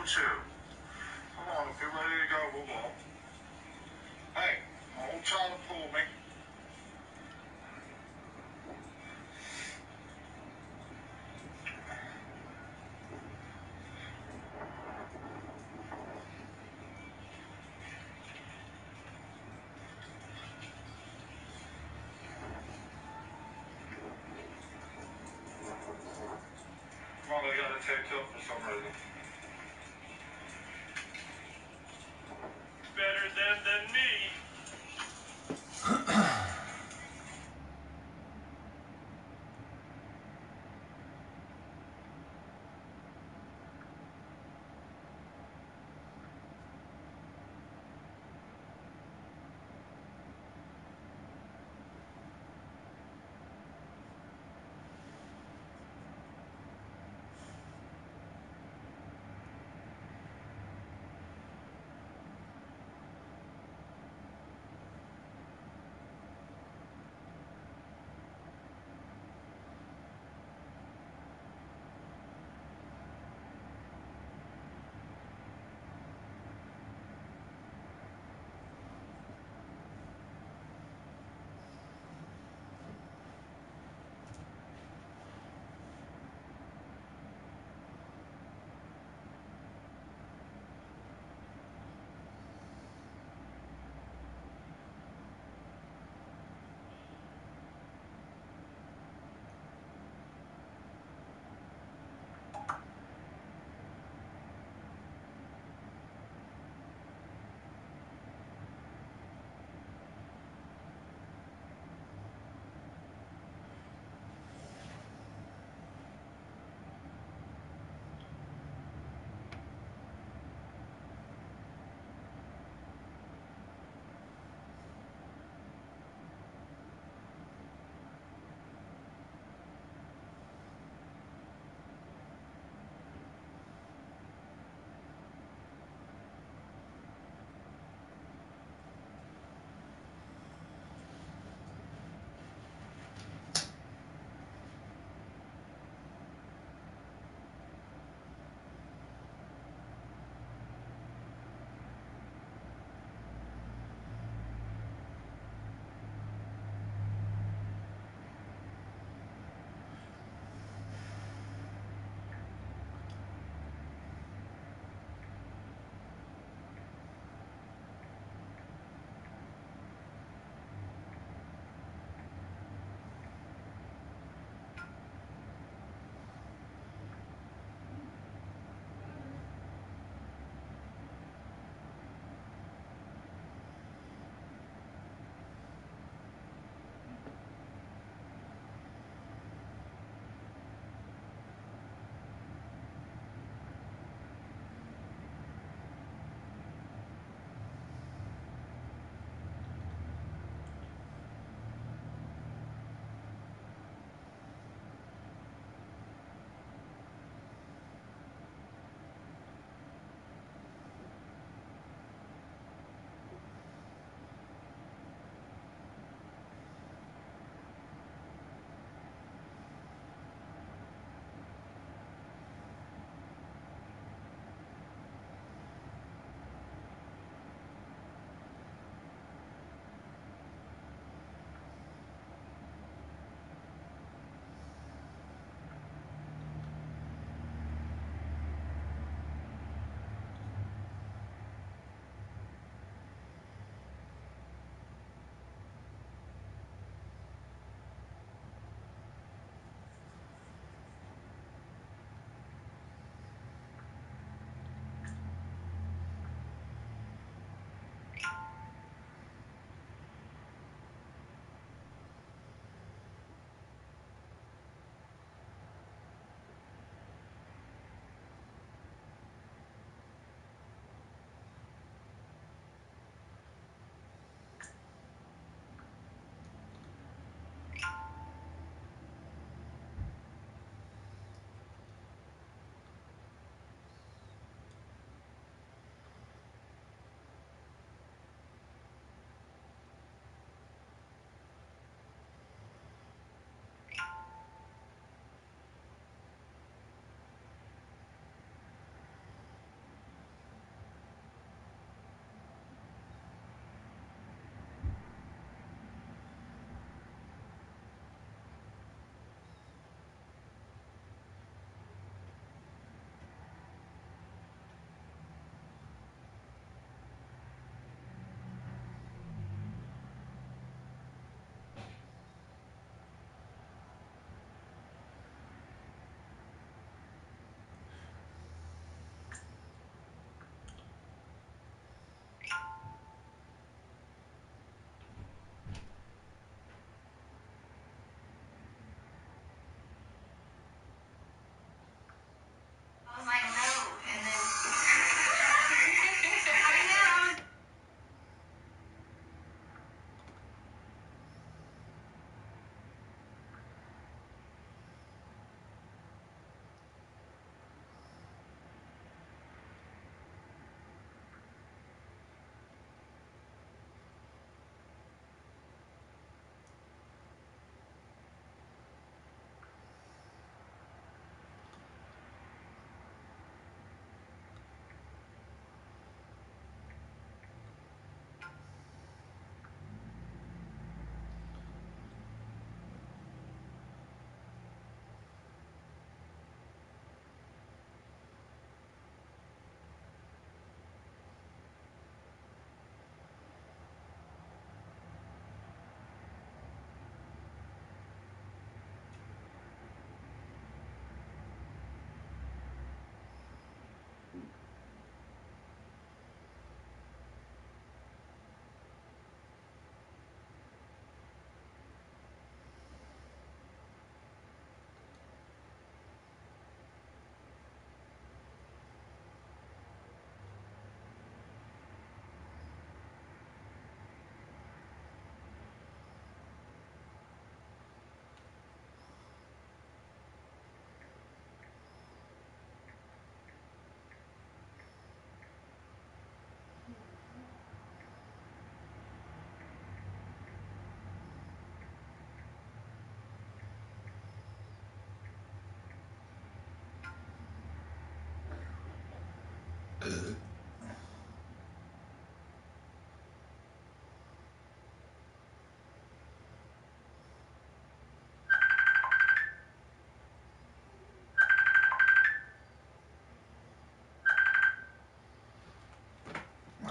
too. Come on, if you're ready to go, we'll go. Hey, don't try to pull me. Come on, they got it taped up for some reason. Better them than me.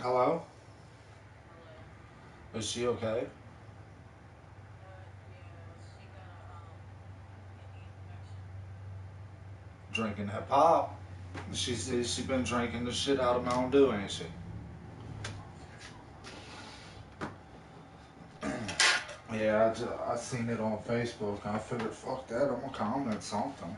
Hello? Is she okay? Drinking that pop. She says she been drinking the shit out of Mountain Dew, ain't she? Yeah, I seen it on Facebook. I figured, fuck that, I'm gonna comment something.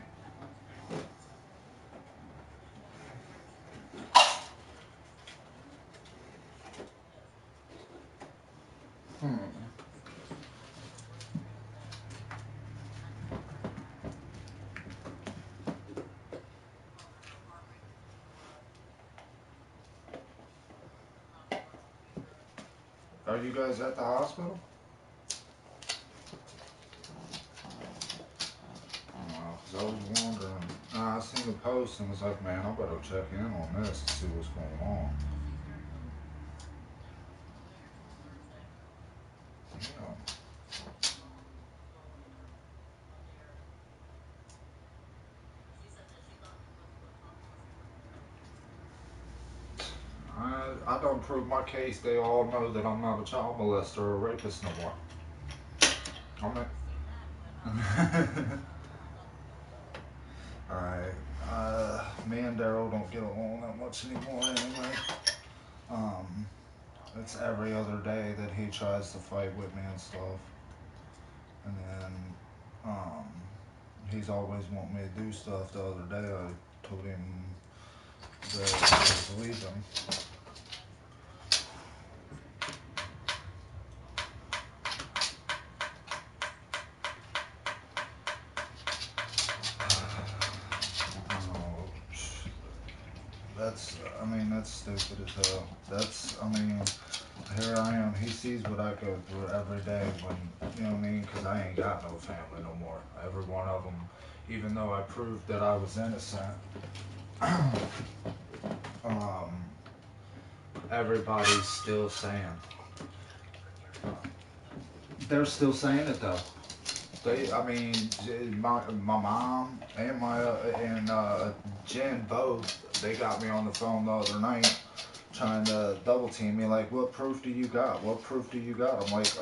Hmm. Are you guys at the hospital? Cause I was wondering. I seen the post and was like, man, I better check in on this to see what's going on. Yeah. I don't prove my case. They all know that I'm not a child molester or a rapist no more. I'm a... Alright. Me and Daryl don't get along that much anymore anyway. Um, it's every other day that he tries to fight with me and stuff. And then, um, he's always wanting me to do stuff. The other day I told him that I was leaving. Oh, that's stupid as hell. Here I am. He sees what I go through every day when, you know what I mean? Because I ain't got no family no more. Every one of them, even though I proved that I was innocent, um, everybody's still saying. They're still saying it though. My mom and Jen both, they got me on the phone the other night trying to double team me like, what proof do you got? What proof do you got? I'm like,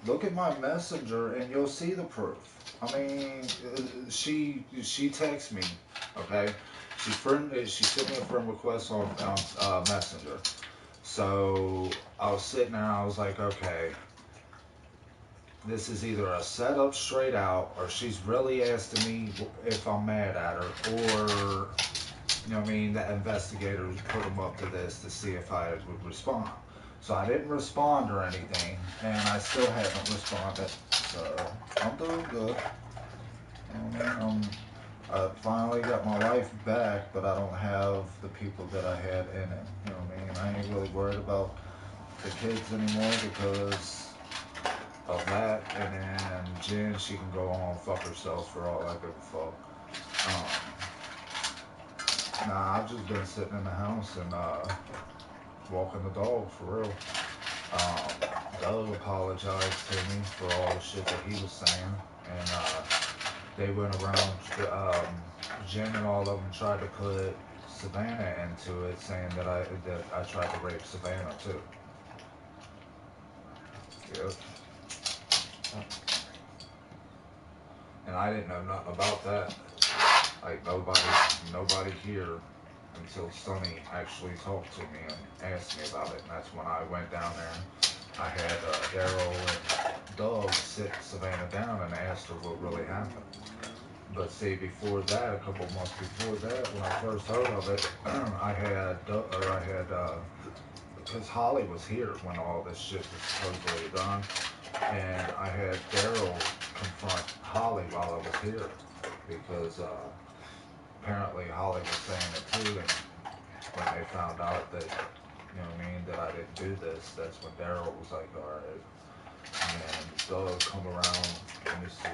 look at my messenger and you'll see the proof. I mean, she texts me, okay? She sent me a friend request on Messenger. So I was sitting there, I was like, okay, this is either a setup straight out, or she's really asking me if I'm mad at her, or you know what I mean, the investigators put them up to this to see if I would respond. So I didn't respond or anything, and I still haven't responded. So I'm doing good. You know what I mean? I finally got my life back, but I don't have the people that I had in it. You know what I mean? I ain't really worried about the kids anymore because of that. And then Jen, she can go on and fuck herself for all I give a fuck. Nah, I've just been sitting in the house and walking the dog for real. Doug apologized to me for all the shit that he was saying, and they went around. Jen and all of them tried to put Savannah into it, saying that I tried to rape Savannah too. Yep. And I didn't know nothing about that. Like nobody here until Sonny actually talked to me and asked me about it. And that's when I went down there. I had Daryl and Doug sit Savannah down and asked her what really happened. But see, before that, a couple months before that, when I first heard of it, I had, because Holly was here when all this shit was supposedly done, and I had Daryl confront Holly while I was here, because apparently Holly was saying it too, and when they found out that, you know what I mean, that I didn't do this, that's when Daryl was like, alright, and Doug come around, let me see,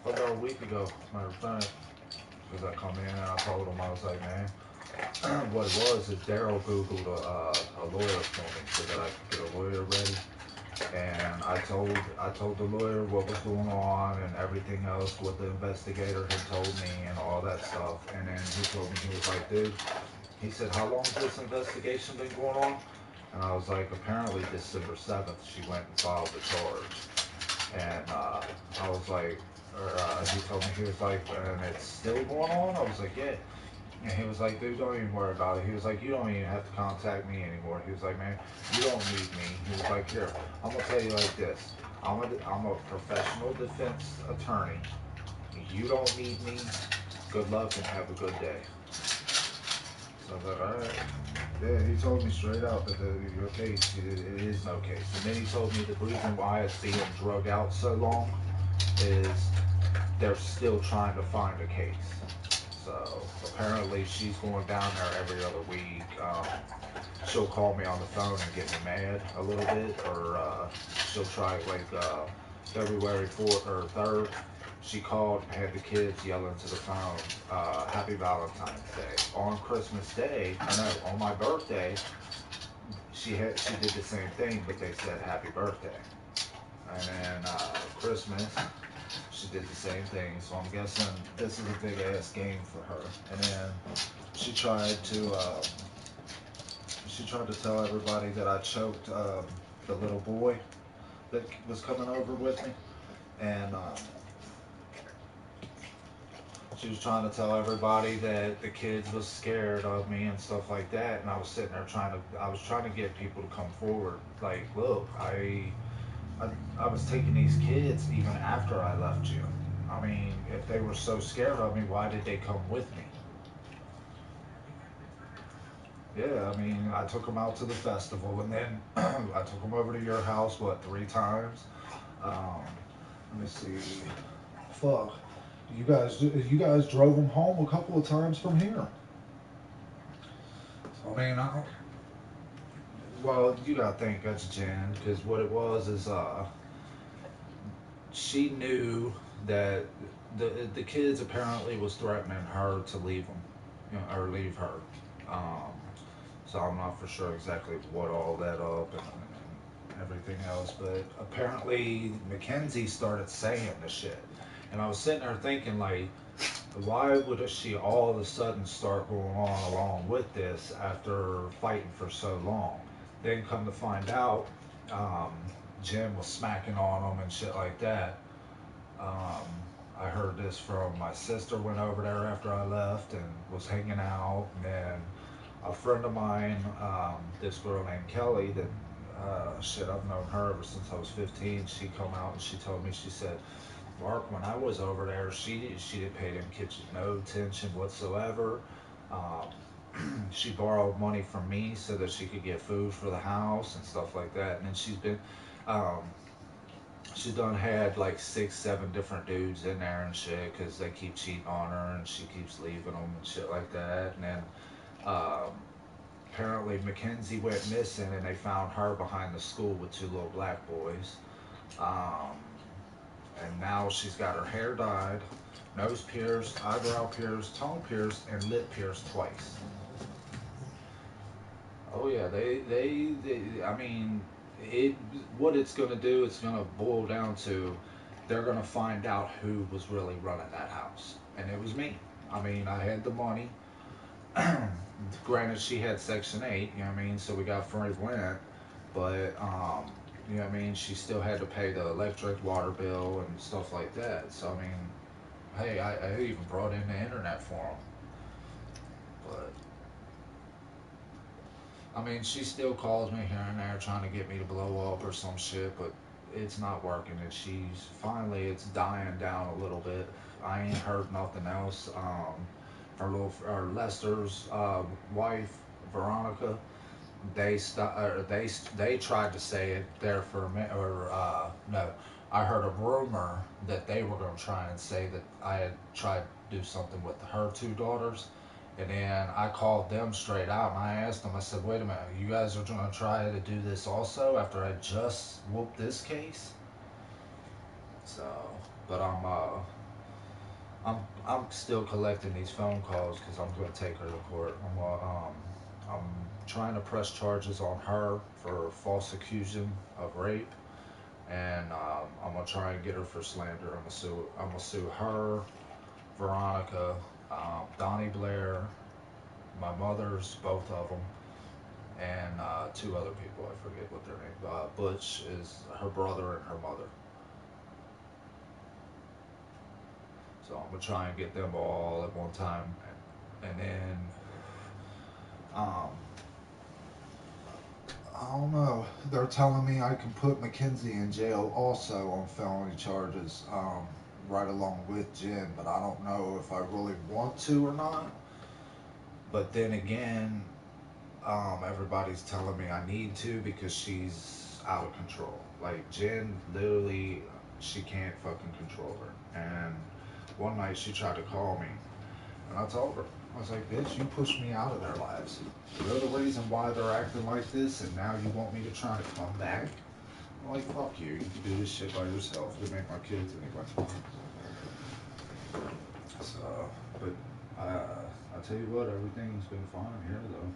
about a week ago, matter of fact, because I come in and I told him, I was like, man, what it was is Daryl Googled a lawyer for me so that I could get a lawyer ready. And I told the lawyer what was going on and everything else, what the investigator had told me and all that stuff. And then he told me, he was like, dude, he said, how long has this investigation been going on? And I was like, apparently December 7th, she went and filed the charge. And I was like, he told me, he was like, and it's still going on? I was like, yeah. And he was like, dude, don't even worry about it. He was like, you don't even have to contact me anymore. He was like, man, you don't need me. He was like, here, I'm going to tell you like this. I'm a professional defense attorney. You don't need me. Good luck and have a good day. So I was like, all right. Yeah, he told me straight out that your case, it is no case. And then he told me the reason why it's being drug out so long is they're still trying to find a case. So apparently she's going down there every other week. She'll call me on the phone and get me mad a little bit, or she'll try like February 4th or 3rd. She called, had the kids yelling to the phone, "Happy Valentine's Day." On Christmas Day, or no, on my birthday, she did the same thing, but they said Happy Birthday. And then Christmas, she did the same thing. So I'm guessing this is a big ass game for her. And then she tried to tell everybody that I choked the little boy that was coming over with me, and she was trying to tell everybody that the kids was scared of me and stuff like that. And I was sitting there I was trying to get people to come forward. Like, look, I was taking these kids even after I left you. I mean, if they were so scared of me, why did they come with me? Yeah, I mean, I took them out to the festival, and then I took them over to your house, what, 3 times? Um, Let me see. Fuck. You guys drove them home a couple of times from here. I mean, well, you gotta think that's Jen, because what it was is, she knew that the kids apparently was threatening her to leave them, or leave her. Um, so I'm not for sure exactly what all that up and everything else, but apparently Mackenzie started saying the shit, and I was sitting there thinking like, why would she all of a sudden start going on along with this after fighting for so long? Then come to find out, um, Jim was smacking on them and shit like that. Um, I heard this from my sister. Went over there after I left and was hanging out, and then a friend of mine, this girl named Kelly, that shit, I've known her ever since I was 15. She come out and she told me, she said, Mark, when I was over there, she didn't pay them kids no attention whatsoever. She borrowed money from me so that she could get food for the house and stuff like that. And then um, she done had like 6, 7 different dudes in there and shit because they keep cheating on her and she keeps leaving them and shit like that. And then um, apparently Mackenzie went missing and they found her behind the school with 2 little black boys. Um, and now she's got her hair dyed, nose pierced, eyebrow pierced, tongue pierced, and lip pierced twice. Oh yeah, I mean, it. What it's gonna do, it's gonna boil down to, they're gonna find out who was really running that house, and it was me. I mean, I had the money. Granted, she had Section 8. You know what I mean? So we got free rent, but you know what I mean. She still had to pay the electric, water bill, and stuff like that. So I mean, hey, I even brought in the internet for them, but I mean, she still calls me here and there trying to get me to blow up or some shit, but it's not working. And it's dying down a little bit. I ain't heard nothing else. Her Lester's wife, Veronica, they tried to say it there for a minute, or no, I heard a rumor that they were going to try and say that I had tried to do something with her 2 daughters. And then I called them straight out and I asked them, I said, wait a minute, you guys are going to try to do this also after I just whooped this case? So, but I'm still collecting these phone calls because I'm going to take her to court. I'm trying to press charges on her for false accusation of rape, and I'm gonna try and get her for slander. I'm gonna sue her, Veronica, Donnie Blair, my mother's, both of them, and two other people. I forget what their name. Butch is her brother and her mother. So I'm gonna try and get them all at one time, and then um, I don't know. They're telling me I can put Mackenzie in jail also on felony charges, right along with Jen, but I don't know if I really want to or not. But then again, everybody's telling me I need to because she's out of control. Like Jen, literally, she can't fucking control her. And one night she tried to call me, and I told her, I was like, bitch, you pushed me out of their lives. You're the reason why they're acting like this, and now you want me to try to come back? I'm like, fuck you. You can do this shit by yourself. It make my kids anyway. So, but I tell you what, everything's been fine here though.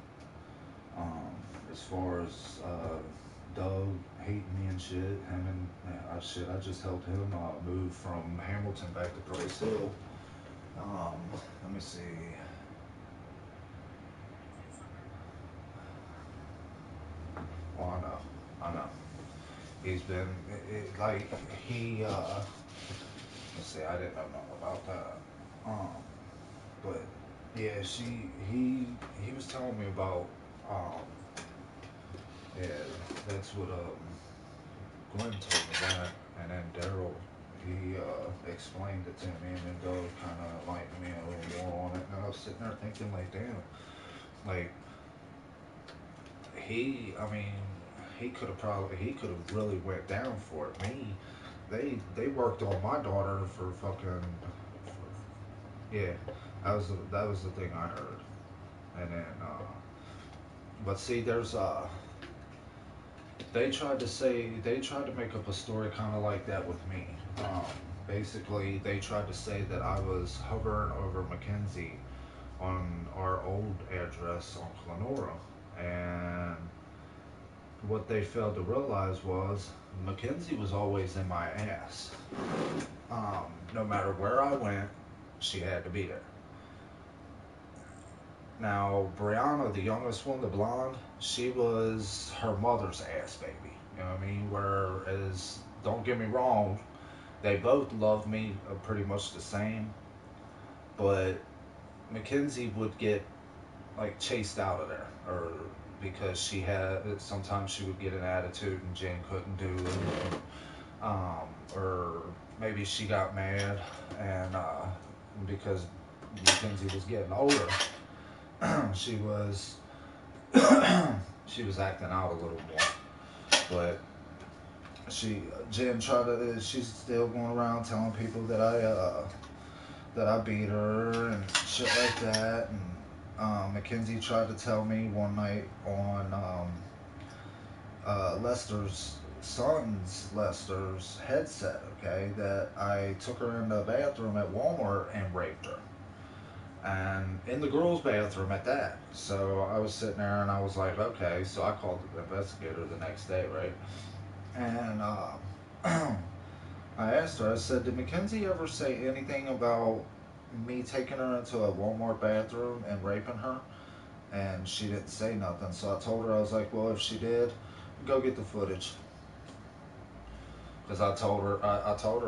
As far as Doug hating me and shit, him and I just helped him move from Hamilton back to Price Hill. Let me see. Oh, I know. He's been like he. Let's see. I didn't know nothing about that. Um, but yeah, he was telling me about. Um, yeah, that's what Glenn told me that, and then Daryl he explained it to me, and then Doug kind of enlightened me a little more on it. And I was sitting there thinking, like, damn, like I mean, he could have really went down for it. Me, they worked on my daughter for fucking, yeah, that was the thing I heard, and then, but see, there's they tried to make up a story kind of like that with me. Um, Basically, they tried to say that I was hovering over Mackenzie on our old address on Glenora, and what they failed to realize was Mackenzie was always in my ass. No matter where I went, she had to be there. Now, Brianna, the youngest one, the blonde, she was her mother's ass baby. You know what I mean? Whereas, don't get me wrong, they both loved me pretty much the same, but Mackenzie would get like chased out of there, or because sometimes she would get an attitude and Jen couldn't do it, or maybe she got mad and because Mackenzie was getting older, she was she was acting out a little more. But Jen tried to she's still going around telling people that I beat her and shit like that. And Mackenzie tried to tell me one night on Lester's headset, okay, that I took her in the bathroom at Walmart and raped her. And in the girls' bathroom at that. So I was sitting there and I was like, okay. So I called the investigator the next day, right? And I asked her, I said, did Mackenzie ever say anything about me taking her into a Walmart bathroom and raping her? And she didn't say nothing. So I told her, I was like, well, if she did, go get the footage. Because I told her,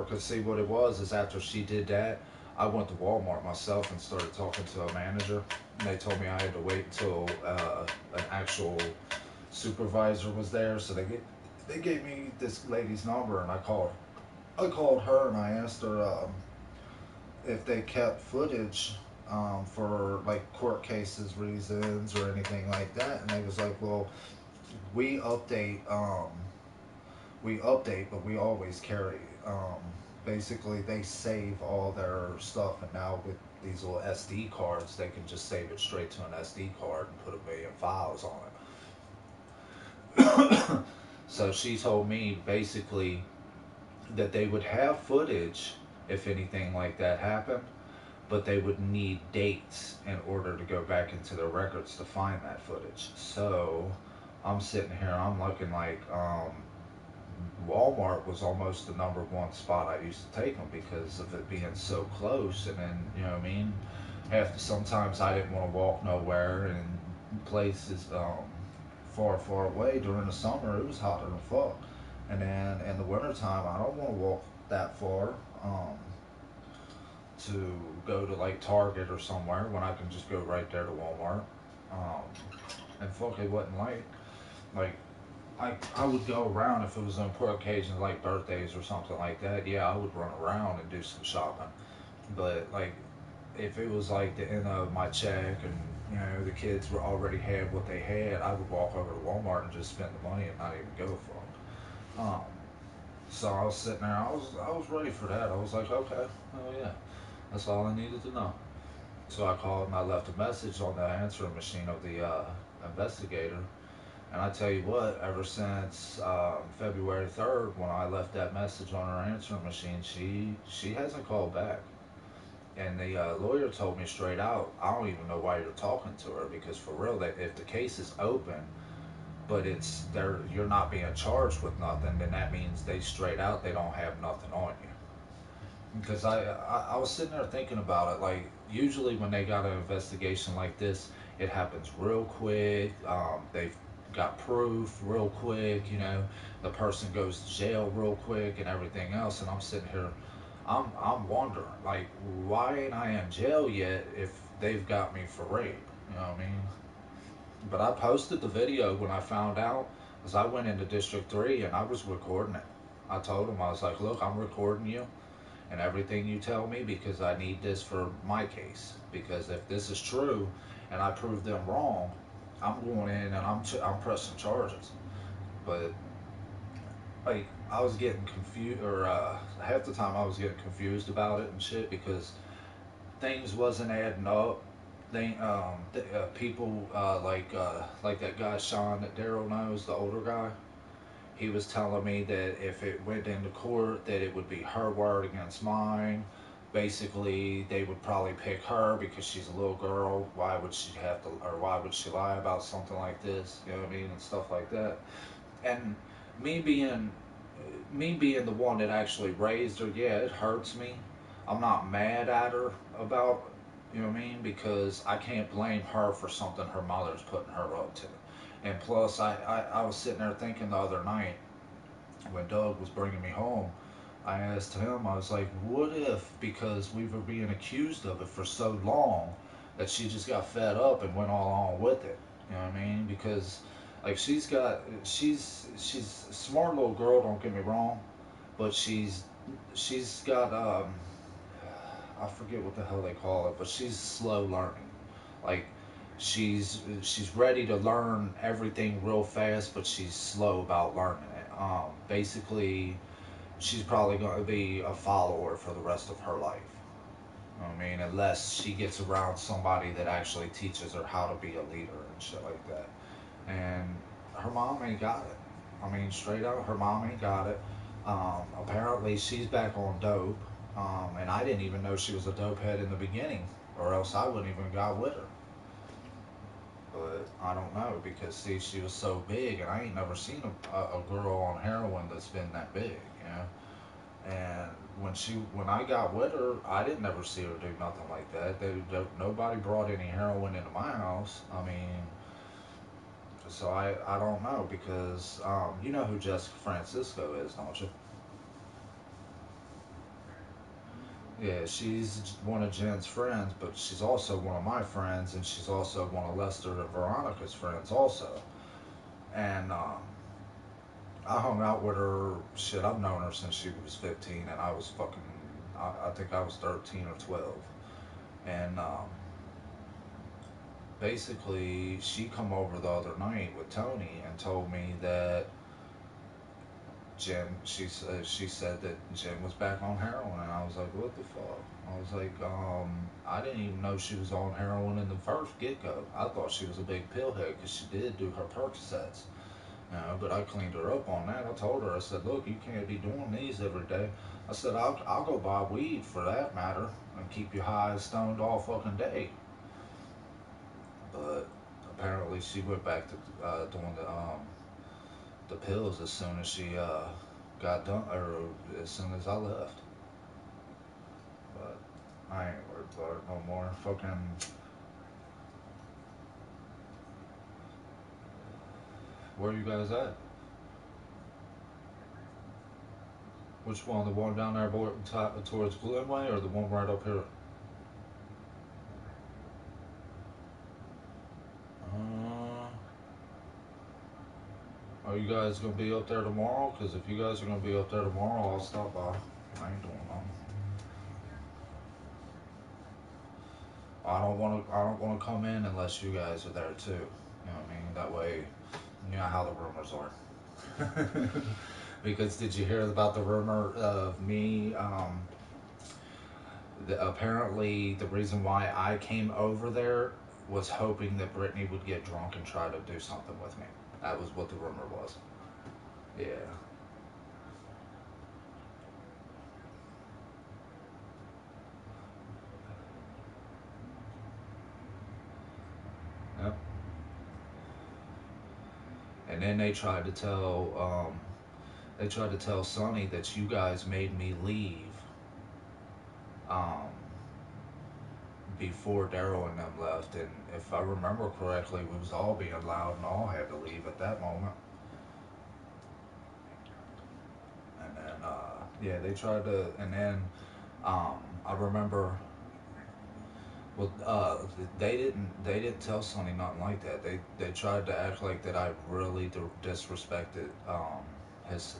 because see what it was is after she did that, I went to Walmart myself and started talking to a manager. And they told me I had to wait until an actual supervisor was there. So they gave me this lady's number and I called her and I asked her if they kept footage for like court cases reasons or anything like that, and they was like, well, we update, but we always carry. Basically, they save all their stuff, and now with these little SD cards, they can just save it straight to an SD card and put a million files on it. So she told me basically that they would have footage if anything like that happened, but they would need dates in order to go back into their records to find that footage. So I'm sitting here, I'm looking like Walmart was almost the number one spot I used to take them because of it being so close, and then you know what I mean. Sometimes I didn't want to walk nowhere, and places far, far away during the summer, it was hotter than fuck. And then in the wintertime, I don't want to walk that far um, to go to like Target or somewhere when I can just go right there to Walmart. Um, and fuck, it wasn't like I would go around if it was on important occasions like birthdays or something like that. Yeah, I would run around and do some shopping. But like if it was like the end of my check and the kids were already had what they had, I would walk over to Walmart and just spend the money and not even go for them. So I was sitting there. I was ready for that. I was like, okay, oh yeah, that's all I needed to know. So I called and I left a message on the answering machine of the investigator. And I tell you what, ever since February 3rd, when I left that message on her answering machine, she hasn't called back. And the lawyer told me straight out, I don't even know why you're talking to her because for real, that if the case is open, but it's there, you're not being charged with nothing, then that means they straight out they don't have nothing on you. Because I was sitting there thinking about it. Like usually when they got an investigation like this, it happens real quick. They've got proof real quick. The person goes to jail real quick and everything else. And I'm sitting here, I'm wondering like why ain't I in jail yet if they've got me for rape? You know what I mean? But I posted the video when I found out, because I went into District 3 and I was recording it. I told them, I was like, look, I'm recording you and everything you tell me because I need this for my case. Because if this is true and I prove them wrong, I'm going in and I'm pressing charges. But like I was getting confused, or half the time I was getting confused about it and shit because things wasn't adding up. People like that guy Sean that Daryl knows, the older guy. He was telling me that if it went into court, that it would be her word against mine. Basically, they would probably pick her because she's a little girl. Why would she have to, or why would she lie about something like this? You know what I mean, and stuff like that. And me being me being the one that actually raised her, yeah, it hurts me. I'm not mad at her about, you know what I mean, because I can't blame her for something her mother's putting her up to. And plus, I was sitting there thinking the other night when Doug was bringing me home, I asked him, I was like, what if, because we were being accused of it for so long, that she just got fed up and went all on with it? You know what I mean? Because like she's a smart little girl, don't get me wrong, but she's got I forget what the hell they call it, but she's slow learning. Like she's ready to learn everything real fast, but she's slow about learning it. Basically, she's probably going to be a follower for the rest of her life. You know what I mean, unless she gets around somebody that actually teaches her how to be a leader and shit like that. And her mom ain't got it. I mean, straight up, her mom ain't got it. Apparently, she's back on dope, and I didn't even know she was a dope head in the beginning, or else I wouldn't even got with her. But I don't know because see, she was so big, and I ain't never seen a girl on heroin that's been that big. And when I got with her, I didn't ever see her do nothing like that. Nobody brought any heroin into my house. I mean, so I don't know because you know who Jessica Francisco is, don't you? Yeah, she's one of Jen's friends, but she's also one of my friends, and she's also one of Lester and Veronica's friends, also. And I hung out with her. Shit, I've known her since she was 15, and I was fucking. I think I was 13 or 12, and basically she come over the other night with Tony and told me that Jen, she said that Jen was back on heroin, and I was like, what the fuck? I was like, I didn't even know she was on heroin in the first get go. I thought she was a big pillhead because she did do her Percocets, but I cleaned her up on that. I told her, I said, look, you can't be doing these every day. I said, I'll go buy weed for that matter and keep you high and stoned all fucking day. But apparently she went back to doing the pills as soon as she got done, or as soon as I left. But I ain't worried but no more fucking. Where are you guys at? Which one? The one down there towards Glenway, or the one right up here? Uh, are you guys gonna be up there tomorrow? Because if you guys are gonna be up there tomorrow, I'll stop by. I ain't doing nothing. I don't want to. I don't want to come in unless you guys are there too. You know what I mean? That way, you know how the rumors are. Because did you hear about the rumor of me? Apparently, the reason why I came over there was hoping that Brittany would get drunk and try to do something with me. That was what the rumor was. Yeah. Yep. And then they tried to tell Sonny that you guys made me leave. Um, Before Daryl and them left, and if I remember correctly, we was all being loud and all had to leave at that moment. And then, yeah, they tried to, and then I remember, well, they didn't tell Sonny nothing like that. They tried to act like that I really disrespected his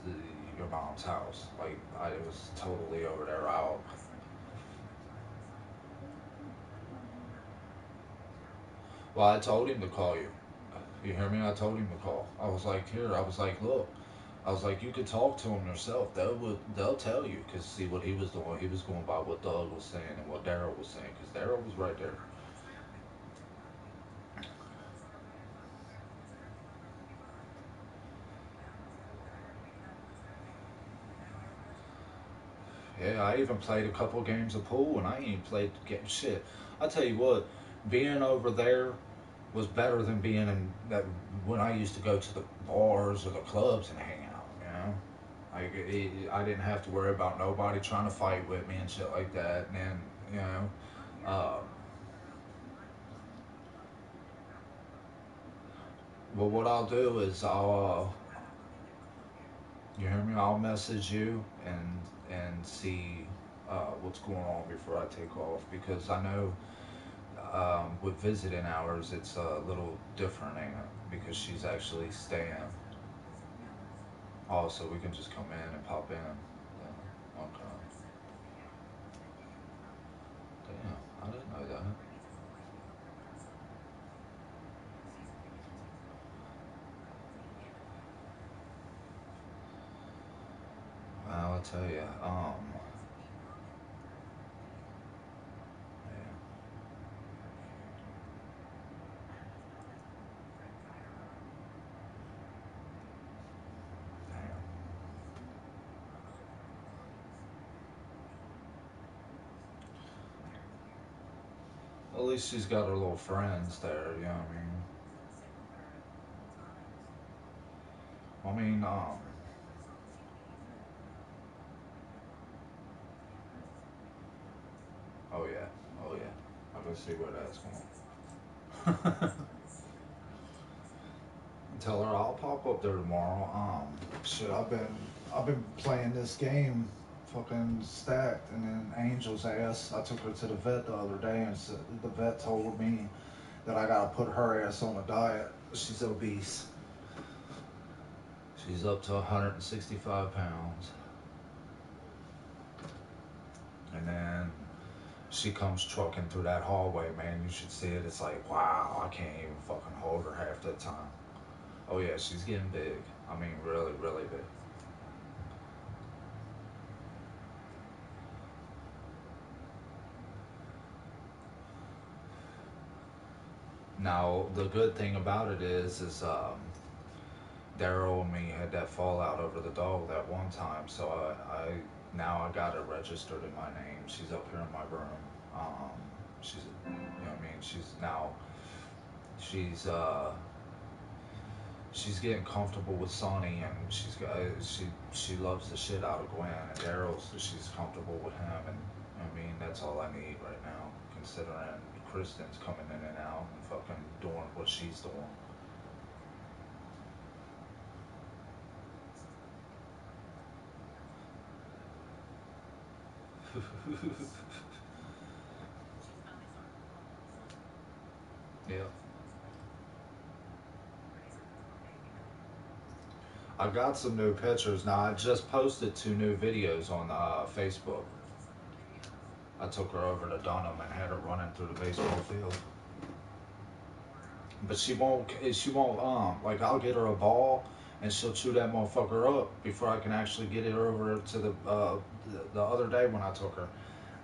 your mom's house. Like I was totally over there out. Well, I told him to call you. You hear me? I told him to call. I was like, here. I was like, look. I was like, you could talk to them yourself. They'll tell you. Cause see what he was doing. He was going by what Doug was saying and what Daryl was saying. Cause Daryl was right there. Yeah, I even played a couple games of pool, and I ain't even played shit. I tell you what, being over there was better than being in that when I used to go to the bars or the clubs and hang out. You know, like I didn't have to worry about nobody trying to fight with me and shit like that. And then you know, uh, well, what I'll do is you hear me? I'll message you and see what's going on before I take off because I know with visiting hours, it's a little different, ain't it? Because she's actually staying. Oh, so we can just come in and pop in. Yeah. Okay. Damn, I didn't know that. Well, I'll tell you. Yeah, damn. At least she's got her little friends there. You know what I mean? I mean, oh yeah, oh yeah. I can see where that's going. Tell her I'll pop up there tomorrow. Shit, I've been playing this game, fucking stacked, and then Angel's ass. I took her to the vet the other day, and the vet told me that I gotta put her ass on a diet. She's obese. She's up to 165 pounds, and then she comes trucking through that hallway. Man, you should see it. It's like wow, I can't even fucking hold her half the time. Oh yeah, she's getting big. I mean, really, really big. Now, the good thing about it is Daryl and me had that fallout over the dog that one time, so I now I got it registered in my name. She's up here in my room. She's, you know what I mean? She's she's getting comfortable with Sonny, and she loves the shit out of Gwen, and Daryl's she's comfortable with him, and you I mean, that's all I need right now, considering Kristen's coming in and out and fucking doing what she's doing. Yeah. I got some new pictures. Now, I just posted 2 new videos on Facebook. I took her over to Dunham and had her running through the baseball field. But she won't, like, I'll get her a ball and she'll chew that motherfucker up before I can actually get it over to the other day when I took her.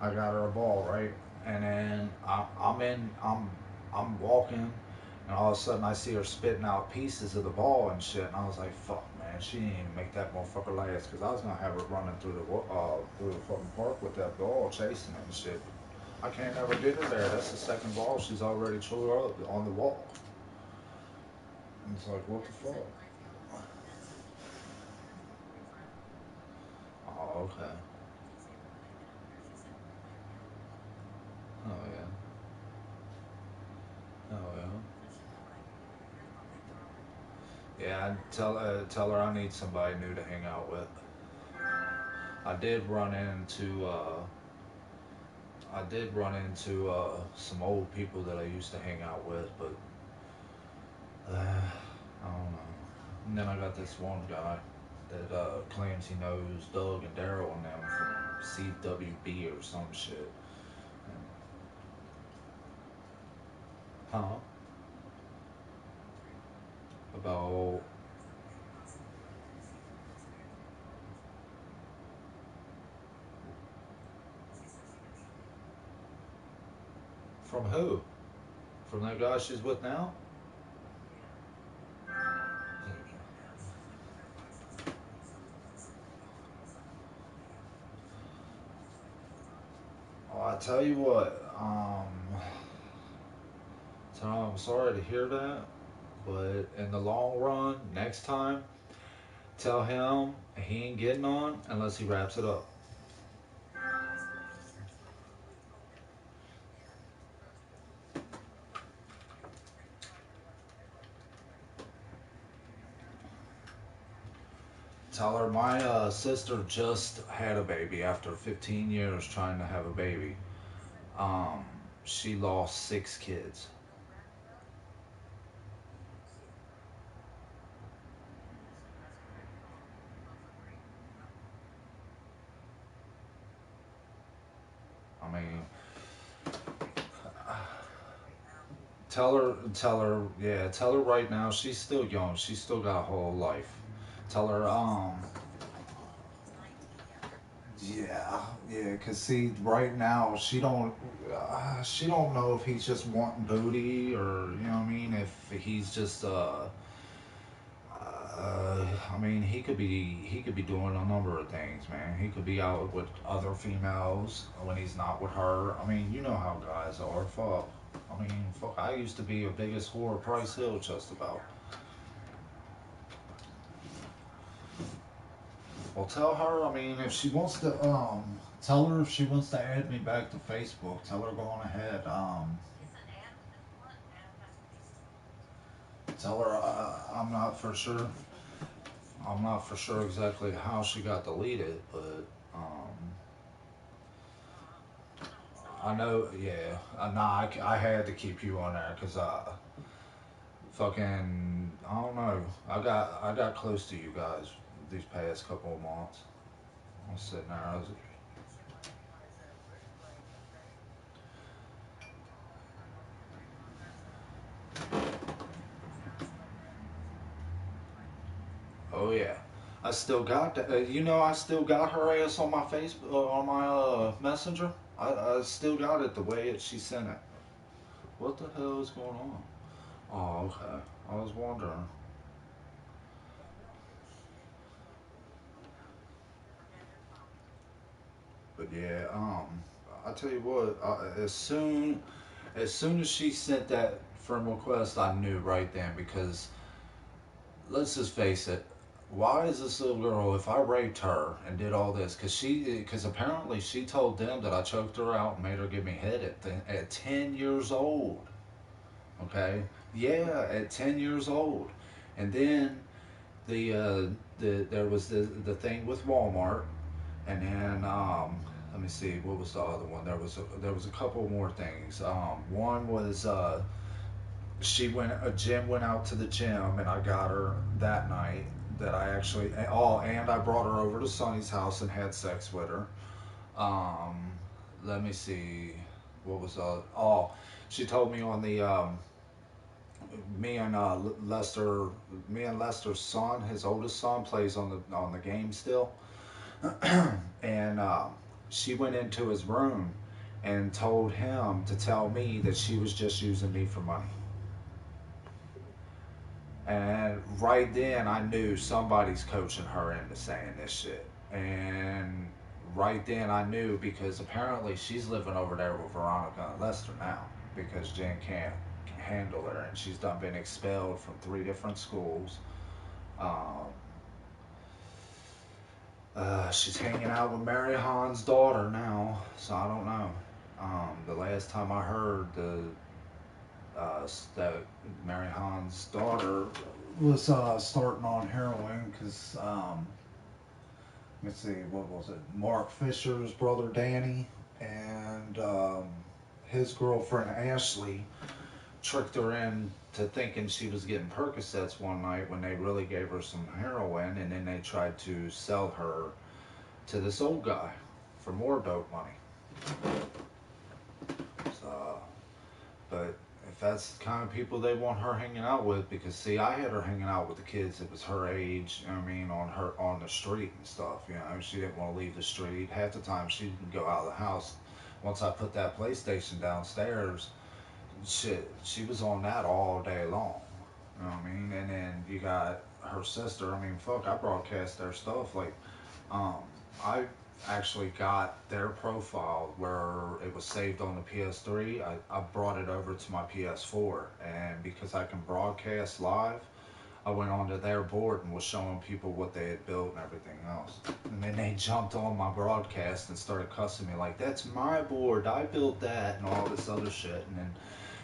I got her a ball, right? And then I'm walking, and all of a sudden I see her spitting out pieces of the ball and shit, and I was like, fuck, man, she didn't even make that motherfucker last, because I was gonna have her running through the fucking park with that ball, chasing it and shit. I can't ever get her there. That's the second ball she's already chewed up on the wall. And it's like, what the fuck? Oh, okay. Oh yeah. Oh yeah. Yeah, tell her I need somebody new to hang out with. I did run into some old people that I used to hang out with, but I don't know. And then I got this one guy that claims he knows Doug and Daryl and them from CWB or some shit. Huh? About from who? From that guy she's with now? Oh, I tell you what. So I'm sorry to hear that, but in the long run, next time, tell him he ain't getting on unless he wraps it up. Tell her my sister just had a baby after 15 years trying to have a baby. Um, she lost 6 kids. I mean, tell her right now she's still young. She's still got a whole life. Tell her, yeah, yeah, cause see, right now she don't know if he's just wanting booty or you know what I mean. If he's just, I mean, he could be doing a number of things, man. He could be out with other females when he's not with her. I mean, you know how guys are. Fuck. I mean, fuck. I used to be a biggest whore, Price Hill, just about. Well, tell her. I mean, if she wants to, tell her if she wants to add me back to Facebook. Tell her go on ahead. Tell her I'm not for sure. I'm not for sure exactly how she got deleted, but I know. Yeah, nah, I had to keep you on there because fucking I don't know. I got close to you guys these past couple of months. I was sitting there. I was oh yeah. I still got that. I still got her ass on my Facebook, on my messenger. I still got it the way she sent it. What the hell is going on? Oh, okay. I was wondering. But yeah, I tell you what. As soon as she sent that friend request, I knew right then because let's just face it. why is this little girl, if I raped her and did all this, because apparently she told them that I choked her out and made her give me head at 10 years old. Okay? Yeah, at 10 years old. And then there was the thing with Walmart, and then let me see, what was the other one? There was a couple more things. One was Jim went out to the gym, and I got her that night. That I actually and I brought her over to Sonny's house and had sex with her. Um, Let me see, what was she told me on the me and Lester, me and Lester's son, his oldest son, plays on the game still, and she went into his room and told him to tell me that she was just using me for money. And right then, I knew somebody's coaching her into saying this shit. And right then, I knew, because apparently she's living over there with Veronica and Lester now, because Jen can't handle her, and she's been expelled from 3 different schools. Um, she's hanging out with Mary Hahn's daughter now, so I don't know. The last time I heard, that Mary Hahn's daughter was starting on heroin because, let's see, what was it? Mark Fisher's brother Danny and his girlfriend Ashley tricked her into thinking she was getting Percocets one night when they really gave her some heroin, and then they tried to sell her to this old guy for more dope money. So, but if that's the kind of people they want her hanging out with, because see, I had her hanging out with the kids that was her age. I mean, on the street and stuff. You know, she didn't want to leave the street. Half the time, she didn't go out of the house. Once I put that PlayStation downstairs, shit, she was on that all day long. You know what I mean? And then you got her sister. I mean, fuck, I broadcast their stuff. Like, um, I actually got their profile where it was saved on the PS3. I brought it over to my PS4, and because I can broadcast live, I went onto their board and was showing people what they had built and everything else. And then they jumped on my broadcast and started cussing me like, "That's my board. I built that," and all this other shit. And then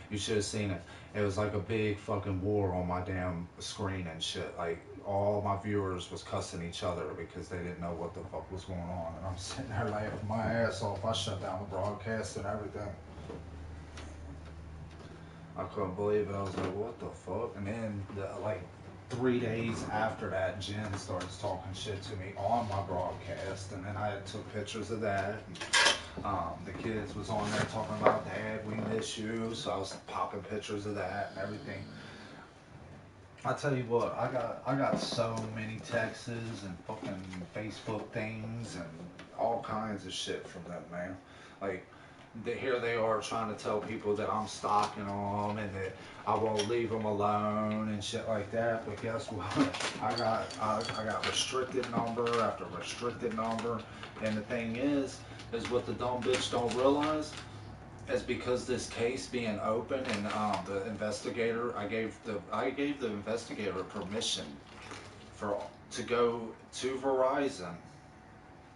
you should have seen it. It was like a big fucking war on my damn screen and shit. Like, all my viewers was cussing each other because they didn't know what the fuck was going on. And I'm sitting there laughing my ass off. I shut down the broadcast and everything. I couldn't believe it. I was like, what the fuck? And then, like, 3 days after that, Jen starts talking shit to me on my broadcast. And then I took pictures of that. And, the kids was on there talking about, "Dad, we miss you." So I was popping pictures of that and everything. I tell you what, I got so many texts and fucking Facebook things and all kinds of shit from them, man. Like, here they are trying to tell people that I'm stalking them and that I won't leave them alone and shit like that. But guess what? I got restricted number after restricted number, and the thing is what the dumb bitch don't realize is because this case being open, and the investigator, I gave the investigator permission to go to Verizon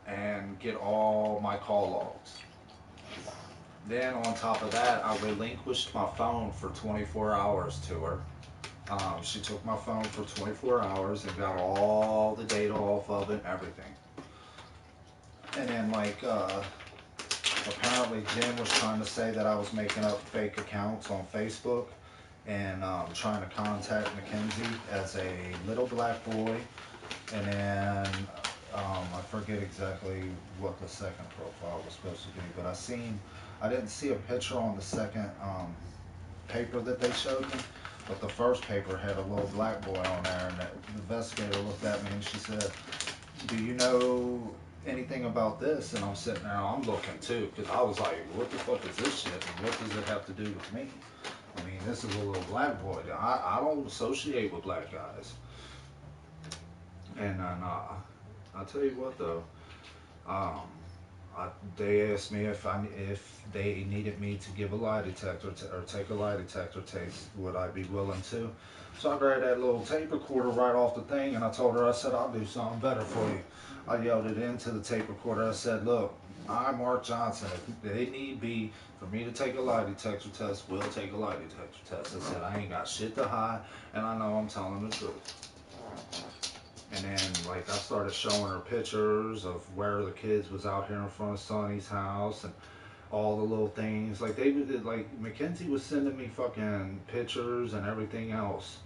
and get all my call logs. Then on top of that, I relinquished my phone for 24 hours to her. She took my phone for 24 hours and got all the data off of it and everything. And then, like, apparently Jim was trying to say that I was making up fake accounts on Facebook and trying to contact Mackenzie as a little black boy. And then I forget exactly what the second profile was supposed to be, but I didn't see a picture on the second paper that they showed me, but the first paper had a little black boy on there, and the investigator looked at me and she said, "Do you know anything about this?" And I'm sitting there, I'm looking too, because I was like, what the fuck is this shit? And what does it have to do with me? I mean, this is a little black boy. I don't associate with black guys. And I'll tell you what though, um, they asked me if they needed me to give a lie detector or take a lie detector test, would I be willing to? So I grabbed that little tape recorder right off the thing, and I told her, I said, I'll do something better for you. I yelled it into the tape recorder. I said, look, I'm Mark Johnson. If they need be for me to take a lie detector test, we'll take a lie detector test. I said, I ain't got shit to hide, and I know I'm telling the truth. And then, like, I started showing her pictures of where the kids was out here in front of Sonny's house and all the little things. Like, they did, like, Mackenzie was sending me fucking pictures and everything else.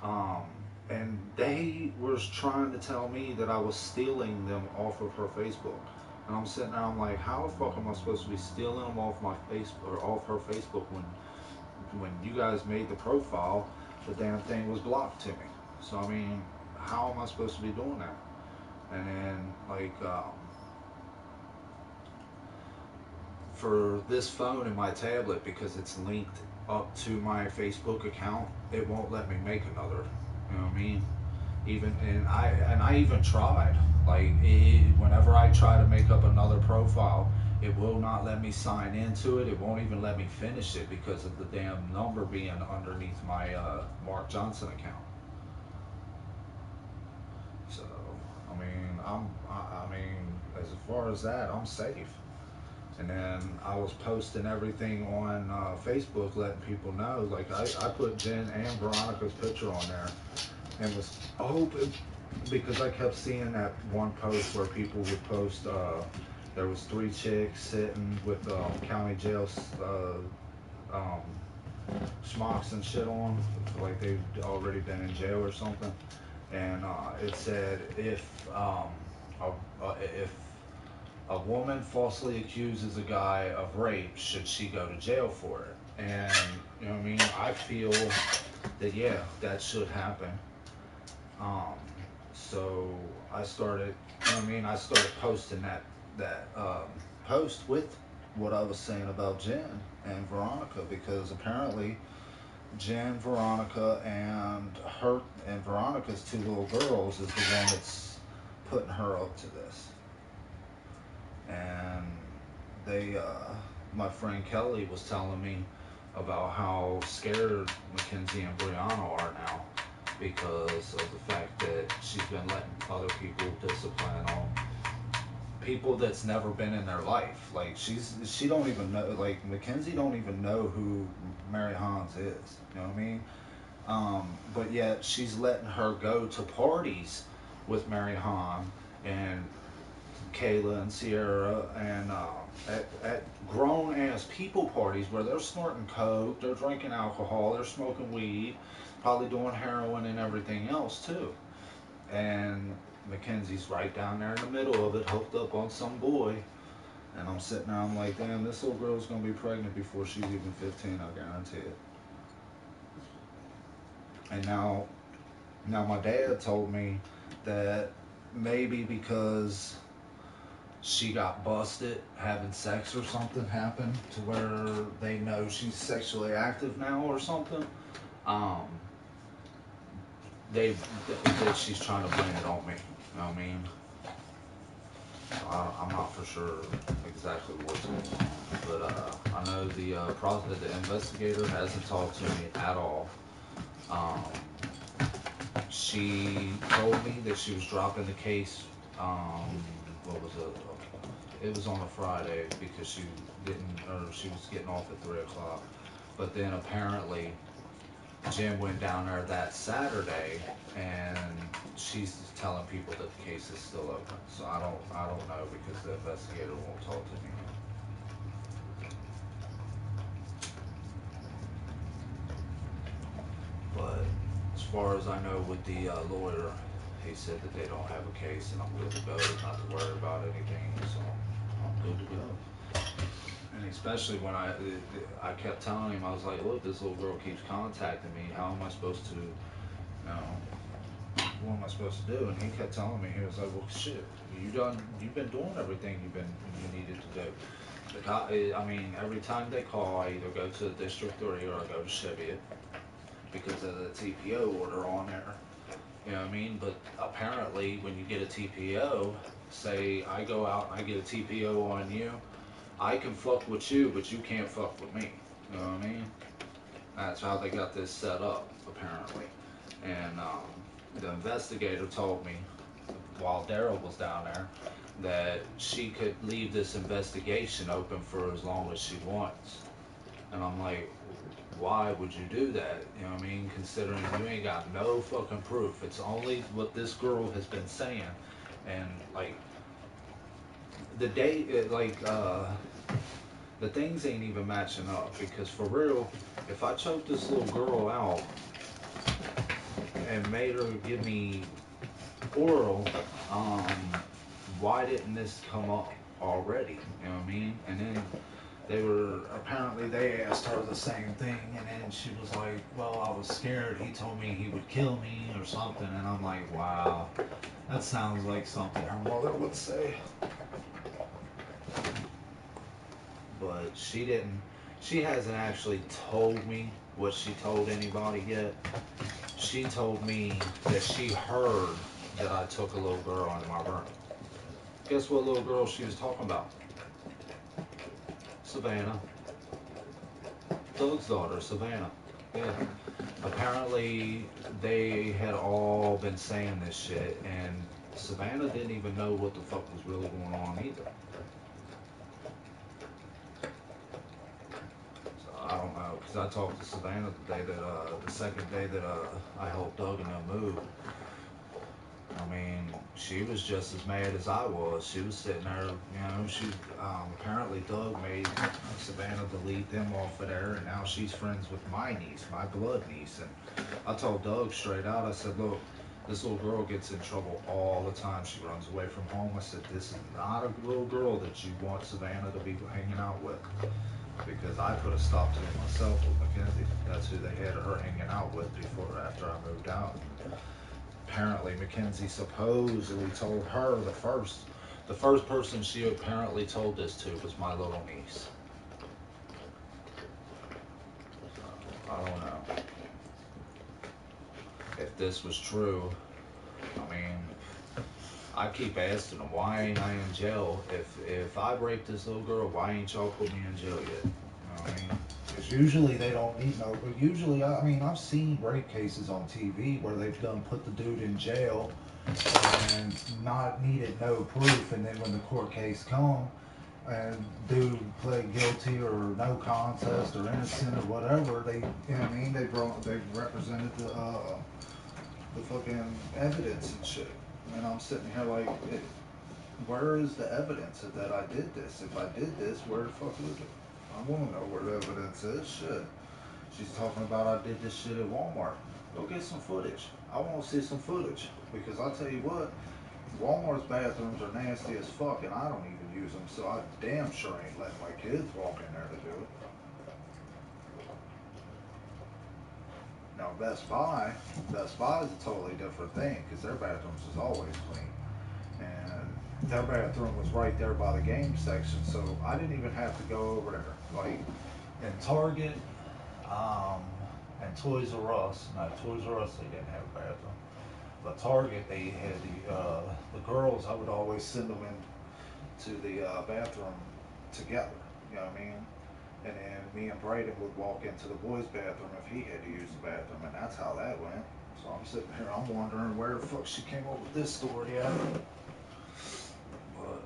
Um, and they was trying to tell me that I was stealing them off of her Facebook. And I'm sitting there, I'm like, how the fuck am I supposed to be stealing them off my face or off her Facebook when you guys made the profile, the damn thing was blocked to me. So I mean, how am I supposed to be doing that? And then like for this phone and my tablet, because it's linked up to my Facebook account, it won't let me make another. You know what I mean? Even and I even tried. Like whenever I try to make up another profile, it will not let me sign into it. It won't even let me finish it because of the damn number being underneath my Mark Johnson account. So I mean, as far as that, I'm safe. And then I was posting everything on Facebook, letting people know. Like I put Jen and Veronica's picture on there, and was hoping, because I kept seeing that one post where people would post. There was three chicks sitting with county jail um, smocks and shit on, like they'd already been in jail or something. And it said if a woman falsely accuses a guy of rape, should she go to jail for it? And you know what I mean? I feel that yeah, that should happen. Um, so I started, you know what I mean? I started posting that post with what I was saying about Jen and Veronica, because apparently Jen, Veronica, and Veronica's two little girls is the one that's putting her up to this. And they, my friend Kelly was telling me about how scared Mackenzie and Brianna are now because of the fact that she's been letting other people discipline on people that's never been in their life. Like she don't even know. Like Mackenzie don't even know who Mary Hans is. You know what I mean? But yet she's letting her go to parties with Mary Han and Kayla and Sierra and at grown ass people parties where they're snorting coke, they're drinking alcohol, they're smoking weed, probably doing heroin and everything else too. And Mackenzie's right down there in the middle of it, hooked up on some boy. And I'm sitting there, I'm like, damn, this little girl's gonna be pregnant before she's even 15, I guarantee it. And now my dad told me that maybe because she got busted having sex or something happened to where they know she's sexually active now or something. Um, they that she's trying to blame it on me. You know what I mean? I'm not for sure exactly what's going on, but I know the investigator hasn't talked to me at all. Um, she told me that she was dropping the case. What was it? It was on a Friday because she was getting off at 3 o'clock. But then apparently Jim went down there that Saturday, and she's telling people that the case is still open. So I don't know because the investigator won't talk to me. But as far as I know, with the lawyer, he said that they don't have a case, and I'm good to go, not to worry about anything. So I'm good to go. And especially when I kept telling him, I was like, look, this little girl keeps contacting me. How am I supposed to, what am I supposed to do? And he kept telling me, he was like, well, shit, you've been doing everything you needed to do. I mean, every time they call, I either go to District 3 or I go to Cheviot because of the TPO order on there. You know what I mean? But apparently, when you get a TPO, say I go out and I get a TPO on you, I can fuck with you, but you can't fuck with me. You know what I mean? That's how they got this set up, apparently. And the investigator told me while Daryl was down there that she could leave this investigation open for as long as she wants. And I'm like, why would you do that? You know what I mean? Considering you ain't got no fucking proof. It's only what this girl has been saying. And like the day, the things ain't even matching up. Because for real, if I choked this little girl out and made her give me oral, um, why didn't this come up already? You know what I mean? And then they asked her the same thing, and then she was like, well, I was scared. He told me he would kill me or something. And I'm like, wow, that sounds like something her mother would say. But she hasn't actually told me what she told anybody yet. She told me that she heard that I took a little girl into my room. Guess what little girl she was talking about? Savannah. Doug's daughter, Savannah. Yeah. Apparently, they had all been saying this shit, and Savannah didn't even know what the fuck was really going on either. So I don't know, because I talked to Savannah the second day that I helped Doug and them move. I mean, she was just as mad as I was. She was sitting there, you know, apparently Doug made Savannah delete them off of there, and now she's friends with my niece, my blood niece. And I told Doug straight out, I said, look, this little girl gets in trouble all the time. She runs away from home. I said, this is not a little girl that you want Savannah to be hanging out with. Because I put a stop to it myself with Mackenzie. That's who they had her hanging out with after I moved out. Apparently Mackenzie supposedly told her the first person she apparently told this to was my little niece. So, I don't know if this was true. I mean, I keep asking them, why ain't I in jail? If I raped this little girl, why ain't y'all put me in jail yet? You know what I mean? Because usually they don't need no. But usually, I mean, I've seen rape cases on TV where they've done put the dude in jail and not needed no proof, and then when the court case come and dude pled guilty or no contest or innocent or whatever, they, you know what I mean, they represented the fucking evidence and shit. And I'm sitting here like, where is the evidence that I did this? If I did this, where the fuck is it? I want to know where the evidence is. Shit. She's talking about I did this shit at Walmart. Go get some footage. I want to see some footage. Because I'll tell you what, Walmart's bathrooms are nasty as fuck, and I don't even use them, so I damn sure ain't letting my kids walk in there to do it. Now Best Buy is a totally different thing, because their bathrooms is always clean. And their bathroom was right there by the game section, so I didn't even have to go over there. Like, in Target, um, and Toys R Us. Now, Toys R Us, they didn't have a bathroom. But Target, they had the girls, I would always send them into the bathroom together. You know what I mean? And then me and Braden would walk into the boys' bathroom if he had to use the bathroom, and that's how that went. So I'm sitting here, I'm wondering where the fuck she came up with this story at. But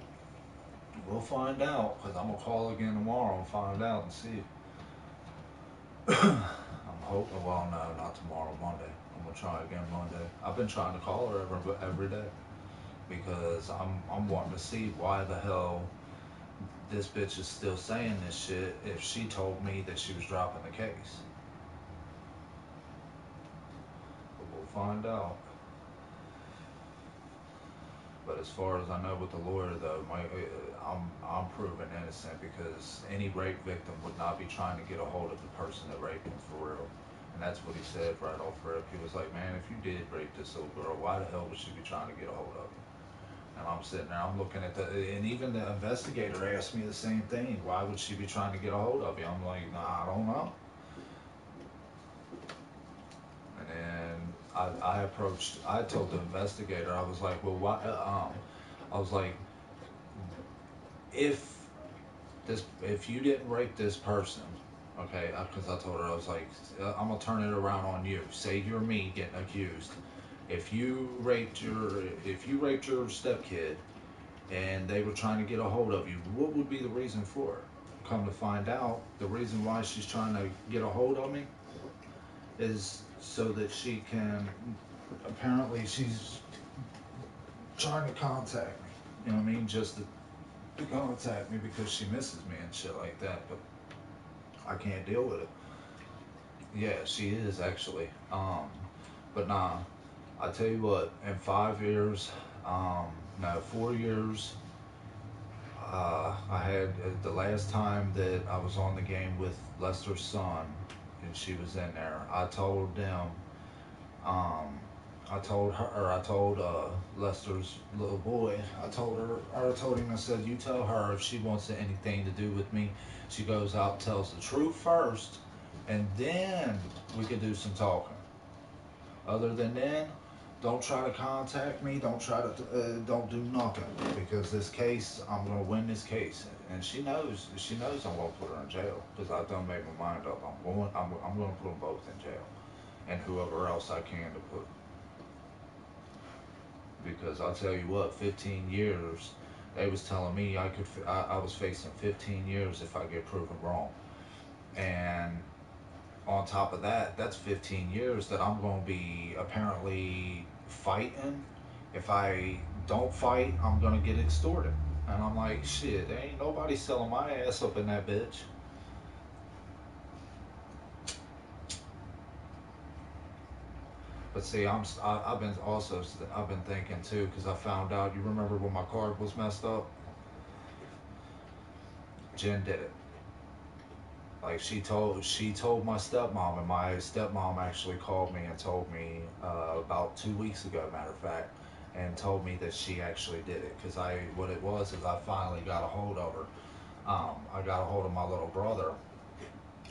we'll find out, because I'm going to call again tomorrow and find out and see. I'm hoping, well, no, not tomorrow, Monday. I'm going to try again Monday. I've been trying to call her every day, because I'm wanting to see why the hell this bitch is still saying this shit if she told me that she was dropping the case. But we'll find out. But as far as I know with the lawyer, though, I'm proven innocent, because any rape victim would not be trying to get a hold of the person that raped him for real. And that's what he said right off rip. He was like, man, if you did rape this little girl, why the hell would she be trying to get a hold of you? And I'm sitting there, I'm looking at and even the investigator asked me the same thing. Why would she be trying to get a hold of you? I'm like, nah, I don't know. And then I told the investigator, I was like, well, why, I was like, if if you didn't rape this person, okay, because I told her, I was like, I'm gonna turn it around on you. Say you're me getting accused. If you raped your stepkid and they were trying to get a hold of you, what would be the reason for it? Come to find out, the reason why she's trying to get a hold of me is so that she can. Apparently, she's trying to contact me. You know what I mean? Just to contact me because she misses me and shit like that. But I can't deal with it. Yeah, she is actually. But nah, I tell you what. In 5 years, um, no, 4 years. I had the last time that I was on the game with Lester's son, and she was in there. I told them. Um, I told her, or I told Lester's little boy. I told him. I said, "You tell her if she wants anything to do with me, she goes out, tells the truth first, and then we could do some talking. Other than then, don't try to contact me. Don't do nothing because this case, I'm gonna win this case, and she knows. She knows I'm gonna put her in jail because I done made my mind up. I'm gonna put them both in jail, and whoever else I can to put. Because I'll tell you what, 15 years. They was telling me I was facing 15 years if I get proven wrong, and on top of that, that's 15 years that I'm going to be apparently fighting. If I don't fight, I'm going to get extorted. And I'm like, shit, there ain't nobody selling my ass up in that bitch. But see, I've been also I've been thinking too because I found out. You remember when my card was messed up? Jen did it. Like she told my stepmom, and my stepmom actually called me and told me about 2 weeks ago, matter of fact, and told me that she actually did it because I what it was is I finally got a hold of her. I got a hold of my little brother,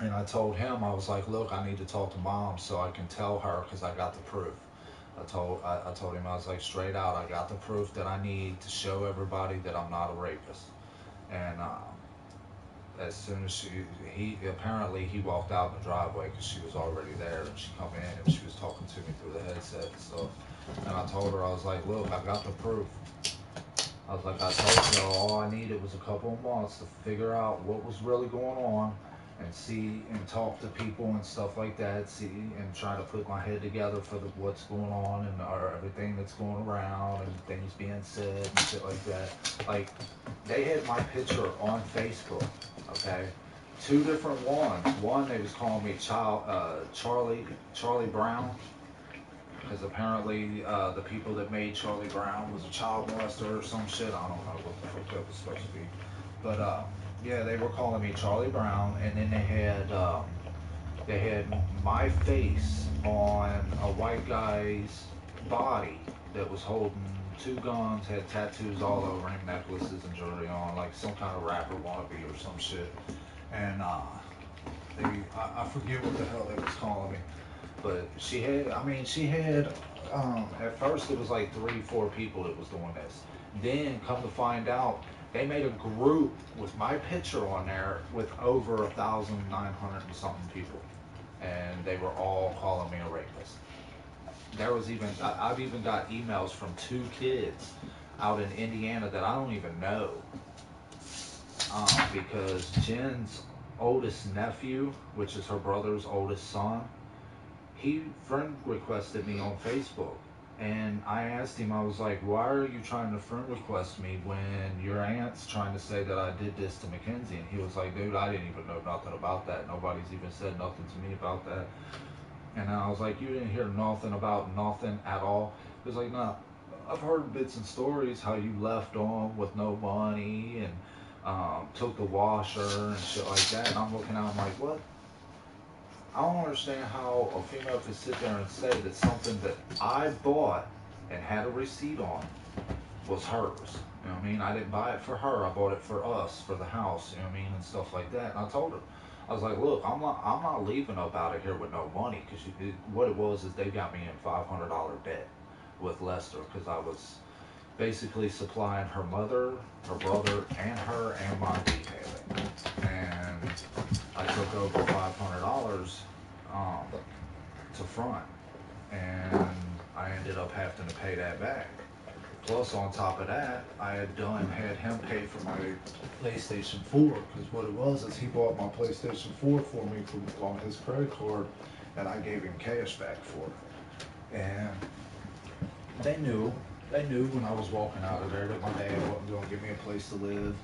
and I told him, I was like, look, I need to talk to mom so I can tell her because I got the proof. I told him, I was like, straight out, I got the proof that I need to show everybody that I'm not a rapist. And as soon as he walked out in the driveway because she was already there, and she come in and she was talking to me through the headset and stuff. And I told her, I was like, look, I got the proof. I was like, I told you all I needed was a couple of months to figure out what was really going on and see and talk to people and stuff like that, see and try to put my head together for what's going on and everything that's going around and things being said and shit like that. Like, they had my picture on Facebook, okay? Two different ones. One, they was calling me Charlie Brown, because apparently the people that made Charlie Brown was a child molester or some shit. I don't know what the fuck that was supposed to be. But yeah, they were calling me Charlie Brown, and then they had my face on a white guy's body that was holding two guns, had tattoos all over him, necklaces and jewelry on, like some kind of rapper wannabe or some shit. And I forget what the hell they was calling me. But she had, at first it was like 3, 4 people that was doing this. Then come to find out, they made a group with my picture on there with over 1,900 and something people. And they were all calling me a rapist. I've even got emails from 2 kids out in Indiana that I don't even know. Because Jen's oldest nephew, which is her brother's oldest son, he friend requested me on Facebook. And I asked him, I was like, why are you trying to friend request me when your aunt's trying to say that I did this to Mackenzie? And he was like, dude, I didn't even know nothing about that. Nobody's even said nothing to me about that. And I was like, you didn't hear nothing about nothing at all? He was like, no, I've heard bits and stories how you left on with no money and took the washer and shit like that. And I'm looking out, I'm like, what? I don't understand how a female could sit there and say that something that I bought and had a receipt on was hers. You know what I mean? I didn't buy it for her. I bought it for us, for the house. You know what I mean? And stuff like that. And I told her, I was like, look, I'm not leaving up out of here with no money, because what it was is they got me in $500 debt with Lester, because I was basically supplying her mother, her brother, and her and my detailing. And I took over $500 um, to front, and I ended up having to pay that back. Plus, on top of that, I had him pay for my PlayStation 4, because what it was is he bought my PlayStation 4 for me on his credit card, and I gave him cash back for it. And they knew, they knew when I was walking out of there that my dad wasn't going to give me a place to live.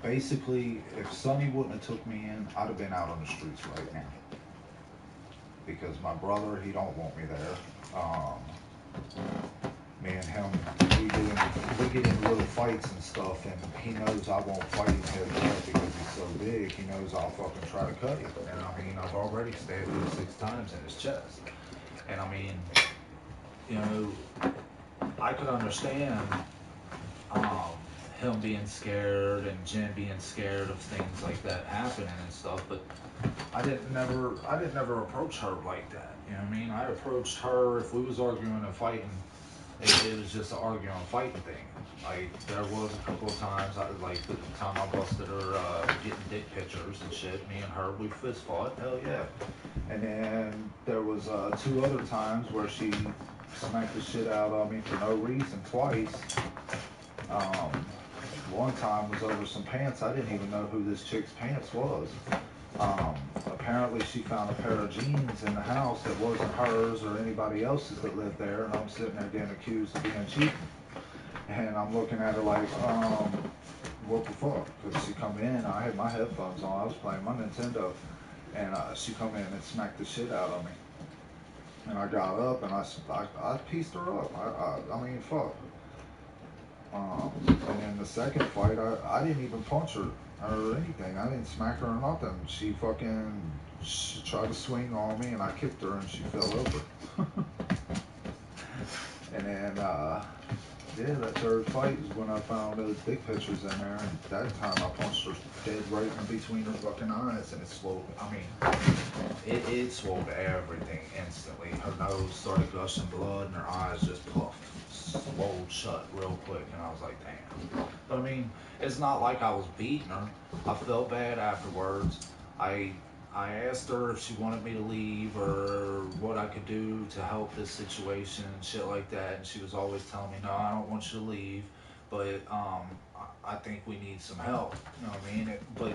Basically, if Sonny wouldn't have took me in, I'd have been out on the streets right now. Because my brother, he don't want me there. Me and him, we get in little fights and stuff, and he knows I won't fight him head to head because he's so big. He knows I'll fucking try to cut him. And I mean, I've already stabbed him 6 times in his chest. And I mean, you know, I could understand um, him being scared and Jen being scared of things like that happening and stuff, but I didn't never approach her like that. You know what I mean? I approached her if we was arguing and fighting. It was just an arguing and fighting thing. Like there was a couple of times, like the time I busted her getting dick pictures and shit. Me and her, we fist fought. Hell yeah. And then there was 2 other times where she smacked the shit out of me for no reason twice. One time was over some pants. I didn't even know who this chick's pants was. Apparently she found a pair of jeans in the house that wasn't hers or anybody else's that lived there, and I'm sitting there getting accused of being cheating. And I'm looking at her like, what the fuck? Because she come in, I had my headphones on, I was playing my Nintendo, and she come in and smacked the shit out of me. And I got up and I pieced her up. I mean, fuck. And then the second fight, I didn't even punch her or anything. I didn't smack her or nothing. She tried to swing on me, and I kicked her, and she fell over. And then, yeah, that third fight is when I found those big pictures in there, and that time I punched her dead right in between her fucking eyes, and it swelled. I mean, it swelled everything instantly. Her nose started gushing blood, and her eyes just puffed, swelled shut real quick, and I was like, damn. But I mean, it's not like I was beating her. I felt bad afterwards. I asked her if she wanted me to leave or what I could do to help this situation and shit like that, and she was always telling me, no, I don't want you to leave, but I think we need some help. You know what I mean? But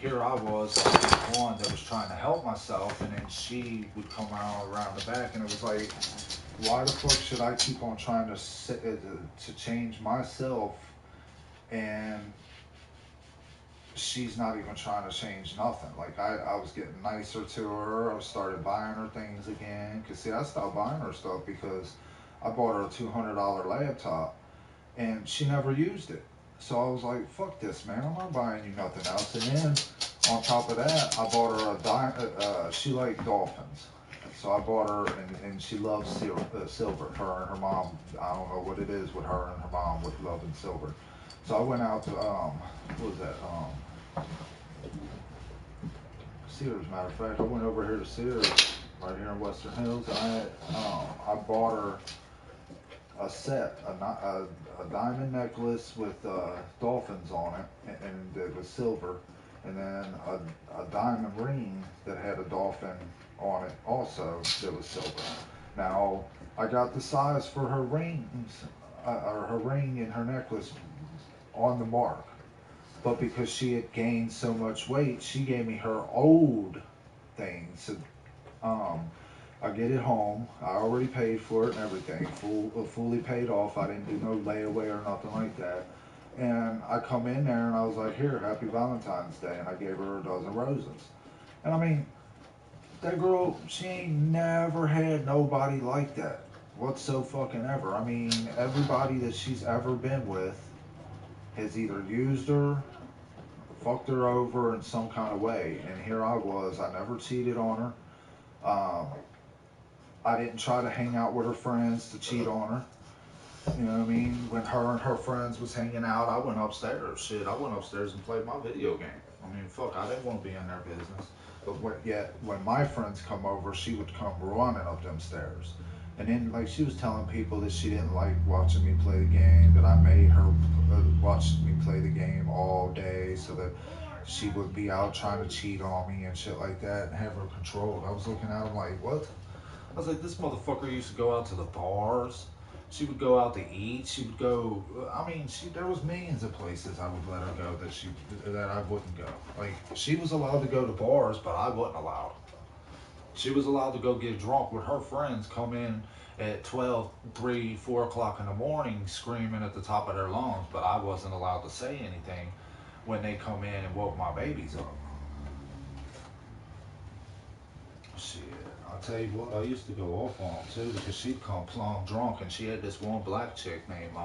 here I was, like, one that was trying to help myself, and then she would come around the back, and it was like, why the fuck should I keep on trying to change myself, and she's not even trying to change nothing. Like I was getting nicer to her. I started buying her things again. Cause see, I stopped buying her stuff because I bought her a $200 laptop, and she never used it. So I was like, fuck this, man. I'm not buying you nothing else. And then on top of that, I bought her she liked dolphins. So I bought her, and she loves silver. Her and her mom, I don't know what it is with her and her mom with loving silver. So I went out to, what was that? Sears, matter of fact. I went over here to Sears, right here in Western Hills, and I bought her a set, a diamond necklace with dolphins on it, and it was silver, and then a diamond ring that had a dolphin on it also that was silver. Now, I got the size for her rings, or her ring and her necklace on the mark. But because she had gained so much weight, she gave me her old thing. So I get it home. I already paid for it and everything. Fully paid off. I didn't do no layaway or nothing like that. And I come in there and I was like, here, happy Valentine's Day. And I gave her a dozen roses. And I mean, that girl, she ain't never had nobody like that. What's so fucking ever? I mean, everybody that she's ever been with has either used her, fucked her over in some kind of way. And here I was, I never cheated on her. I didn't try to hang out with her friends to cheat on her. You know what I mean? When her and her friends was hanging out, I went upstairs. Shit, I went upstairs and played my video game. I mean, fuck, I didn't want to be in their business. But yet, when my friends come over, she would come running up them stairs. And then, like, she was telling people that she didn't like watching me play the game, that I made her watch me play the game all day so that she would be out trying to cheat on me and shit like that and have her controlled. I was looking at him like, what? I was like, this motherfucker used to go out to the bars. She would go out to eat. She would go. I mean, there was millions of places I would let her go that I wouldn't go. Like she was allowed to go to bars, but I wasn't allowed. She was allowed to go get drunk with her friends, come in at 12, 3, 4 o'clock in the morning screaming at the top of their lungs, but I wasn't allowed to say anything when they come in and woke my babies up. Shit, I'll tell you what, I used to go off on them too because she'd come plumb drunk and she had this one black chick named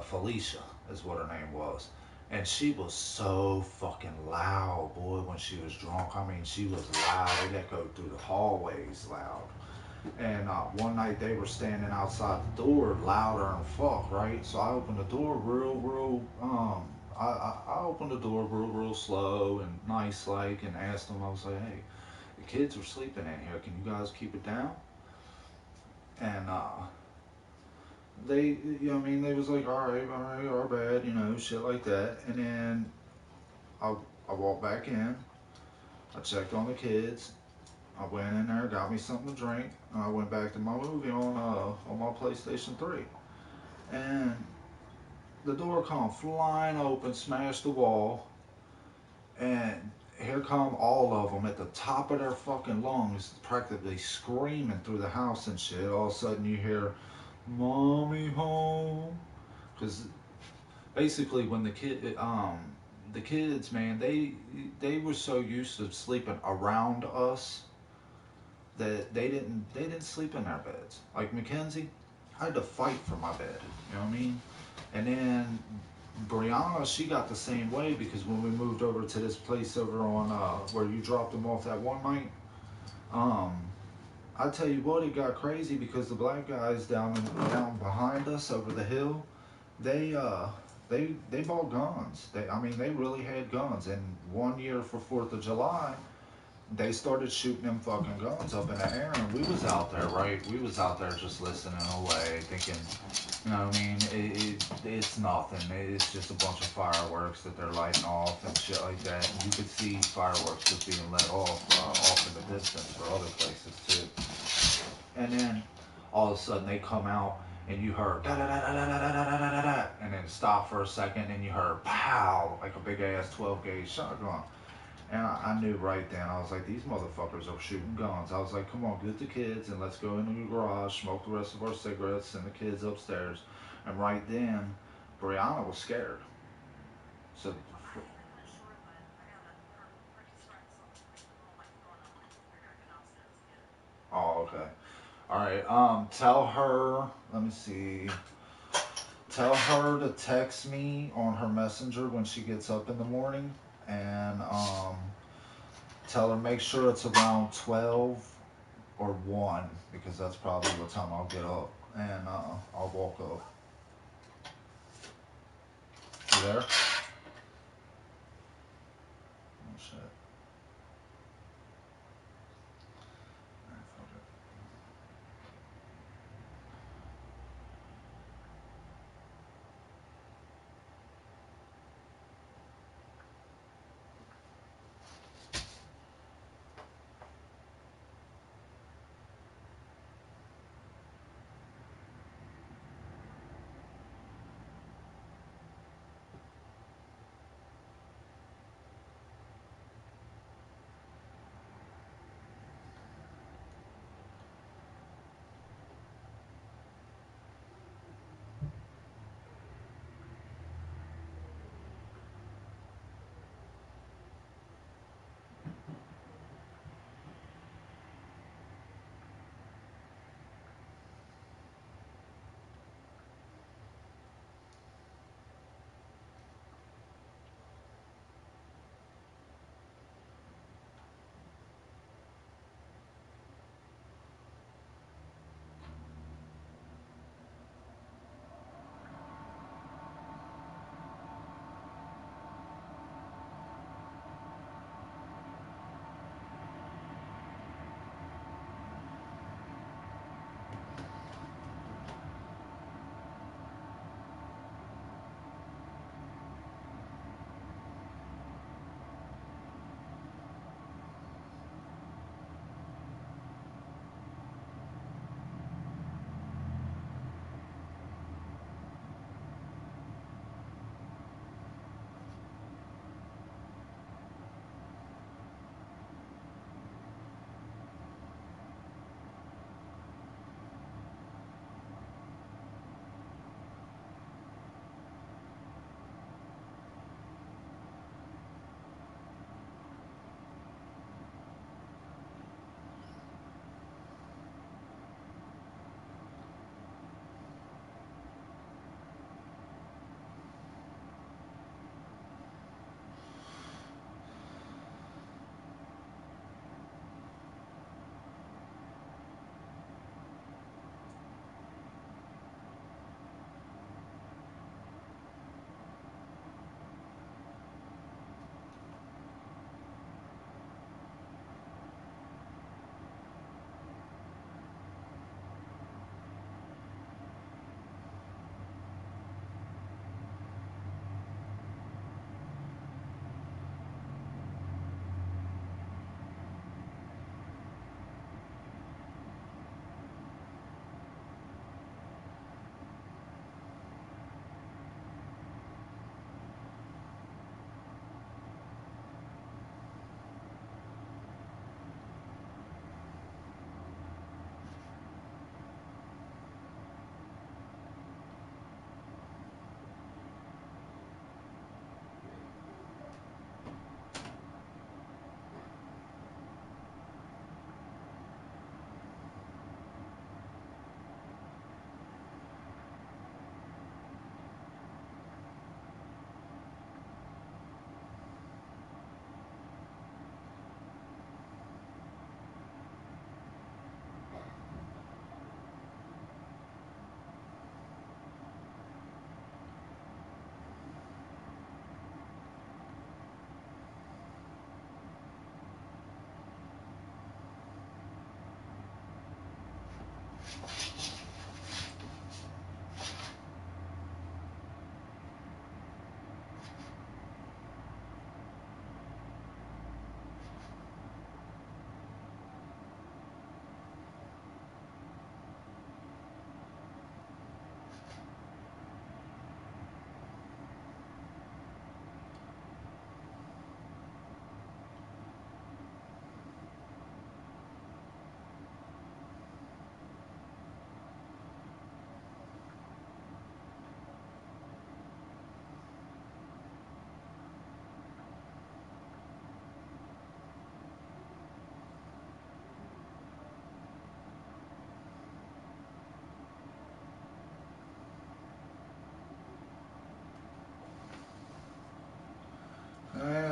Felicia, is what her name was. And she was so fucking loud, boy, when she was drunk. I mean, she was loud. They let go through the hallways loud. And one night they were standing outside the door, louder and fuck, right? So I opened the door I opened the door real slow and nice like and asked them, I was like, hey, the kids are sleeping in here. Can you guys keep it down? And they, you know, what I mean, they was like, all right, our bad, you know, shit like that. And then I, I walked back in. I checked on the kids. I went in there, got me something to drink, and I went back to my movie on my PlayStation 3. And the door come flying open, smashed the wall, and here come all of them at the top of their fucking lungs, practically screaming through the house and shit. All of a sudden you hear, "Mommy home," because basically when the kids, man, they were so used to sleeping around us that they didn't sleep in their beds. Like Mackenzie, I had to fight for my bed. You know what I mean? And then Brianna, she got the same way because when we moved over to this place over on where you dropped them off that one night, um, I tell you what, it got crazy because the black guys down behind us over the hill, they they bought guns. I mean, they really had guns. And one year for 4th of July, they started shooting them fucking guns up in the air, and we was out there, right? We was out there just listening away, thinking, you know what I mean? It's nothing. It's just a bunch of fireworks that they're lighting off and shit like that. And you could see fireworks just being let off in the distance for other places too. And then all of a sudden they come out and you heard da da da da da da da da da da, and then stop for a second and you heard pow like a big ass 12 gauge shotgun. And I knew right then, I was like, these motherfuckers are shooting guns. I was like, come on, get the kids and let's go into the garage, smoke the rest of our cigarettes, send the kids upstairs. And right then, Brianna was scared. So, oh, okay. All right. Tell her, let me see. Tell her to text me on her messenger when she gets up in the morning. And tell her make sure it's around 12 or 1 because that's probably what time I'll get up and I'll walk up. You there? Oh shit. Alright, fuck it.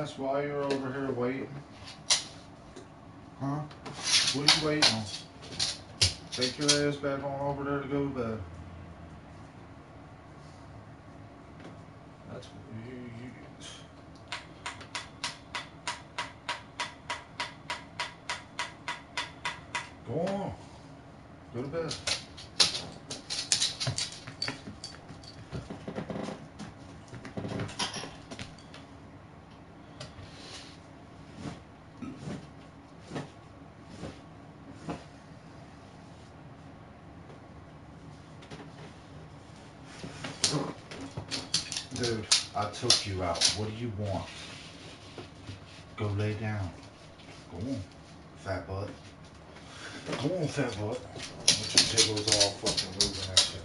dumbass, while you're over here waiting? Huh? What are you waiting on? Take your ass back on over there to go to bed. That's what you go on. Go to bed. Dude, I took you out. What do you want? Go lay down. Go on, fat butt. Go on, fat butt. Let your tickles all fucking moving that shit.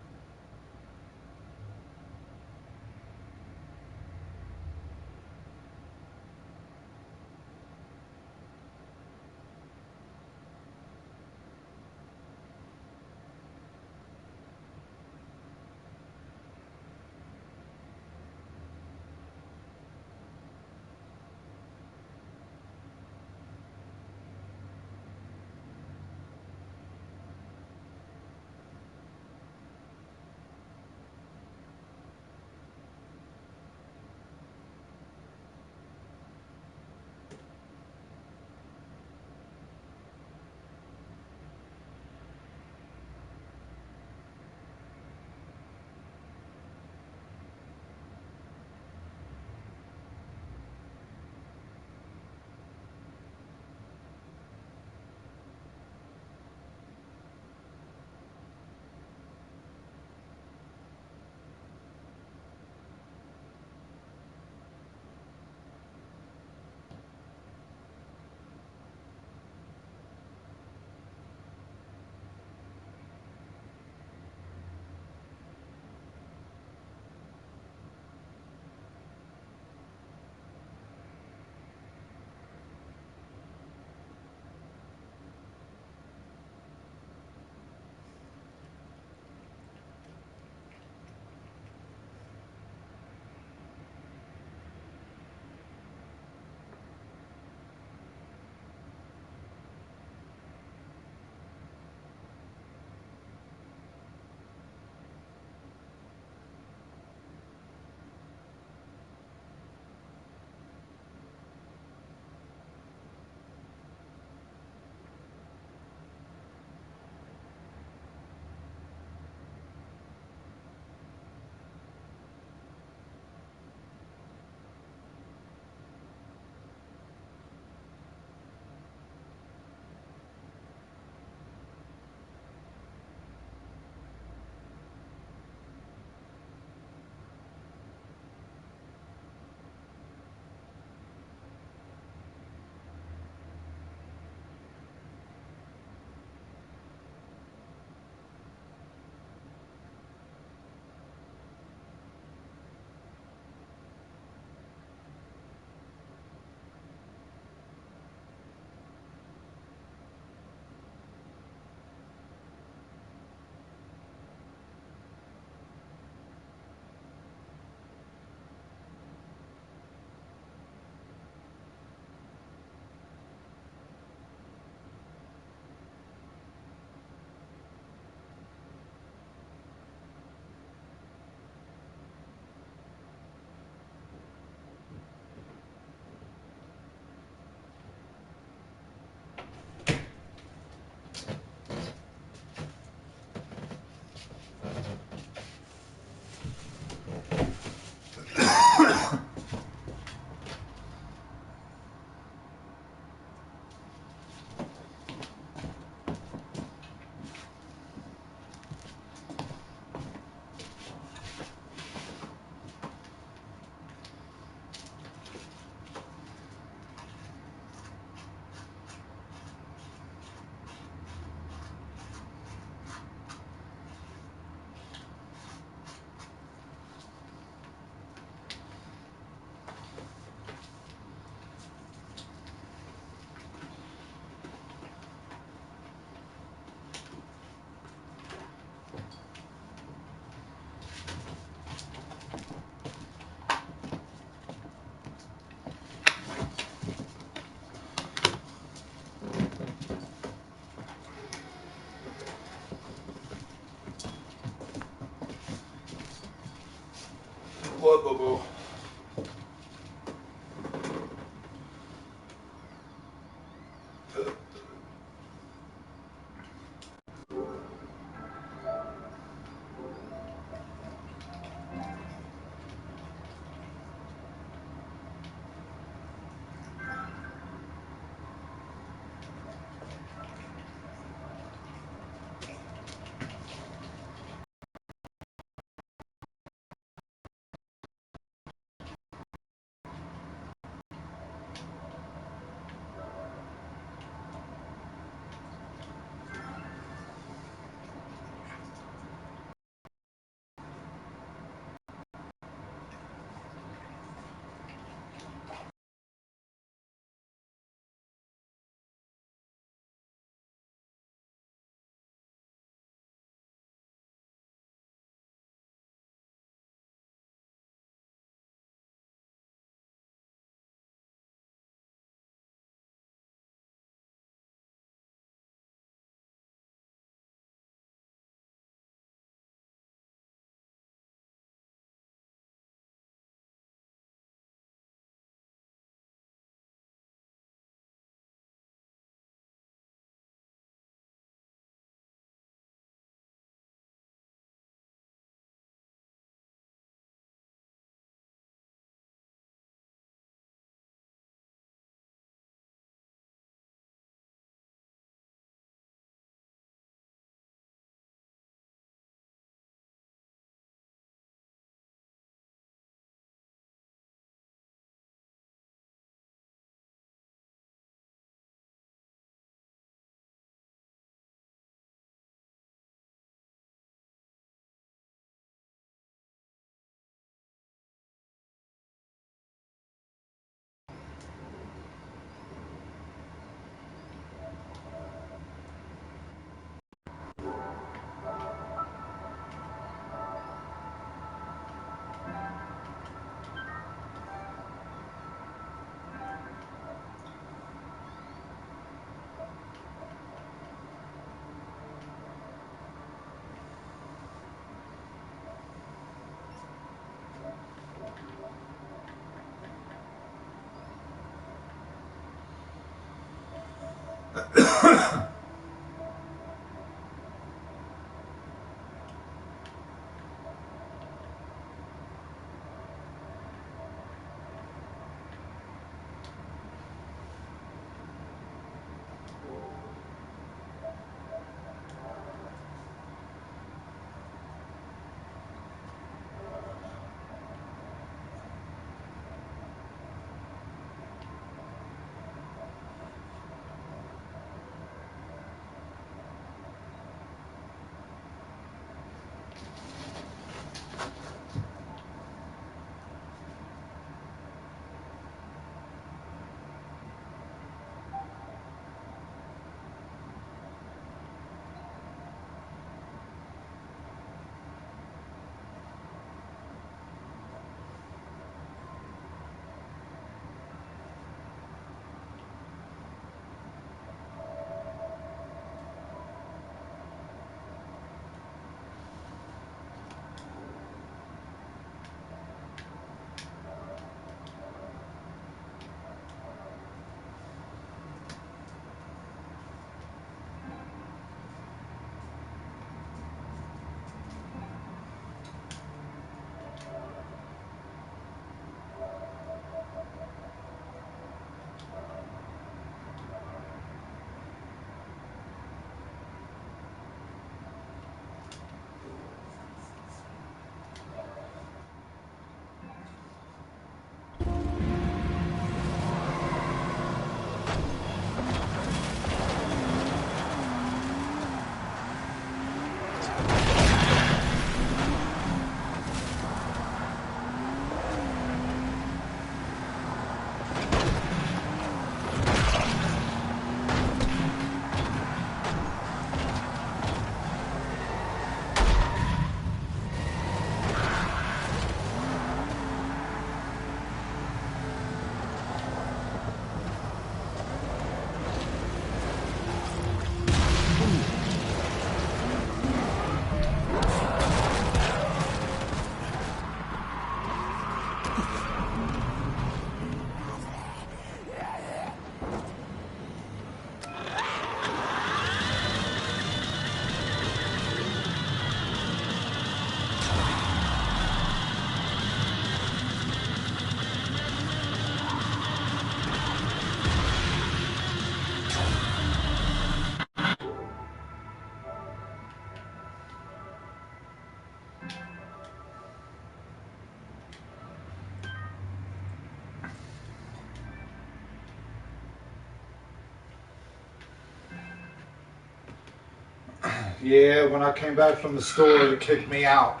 Yeah, when I came back from the store, it kicked me out.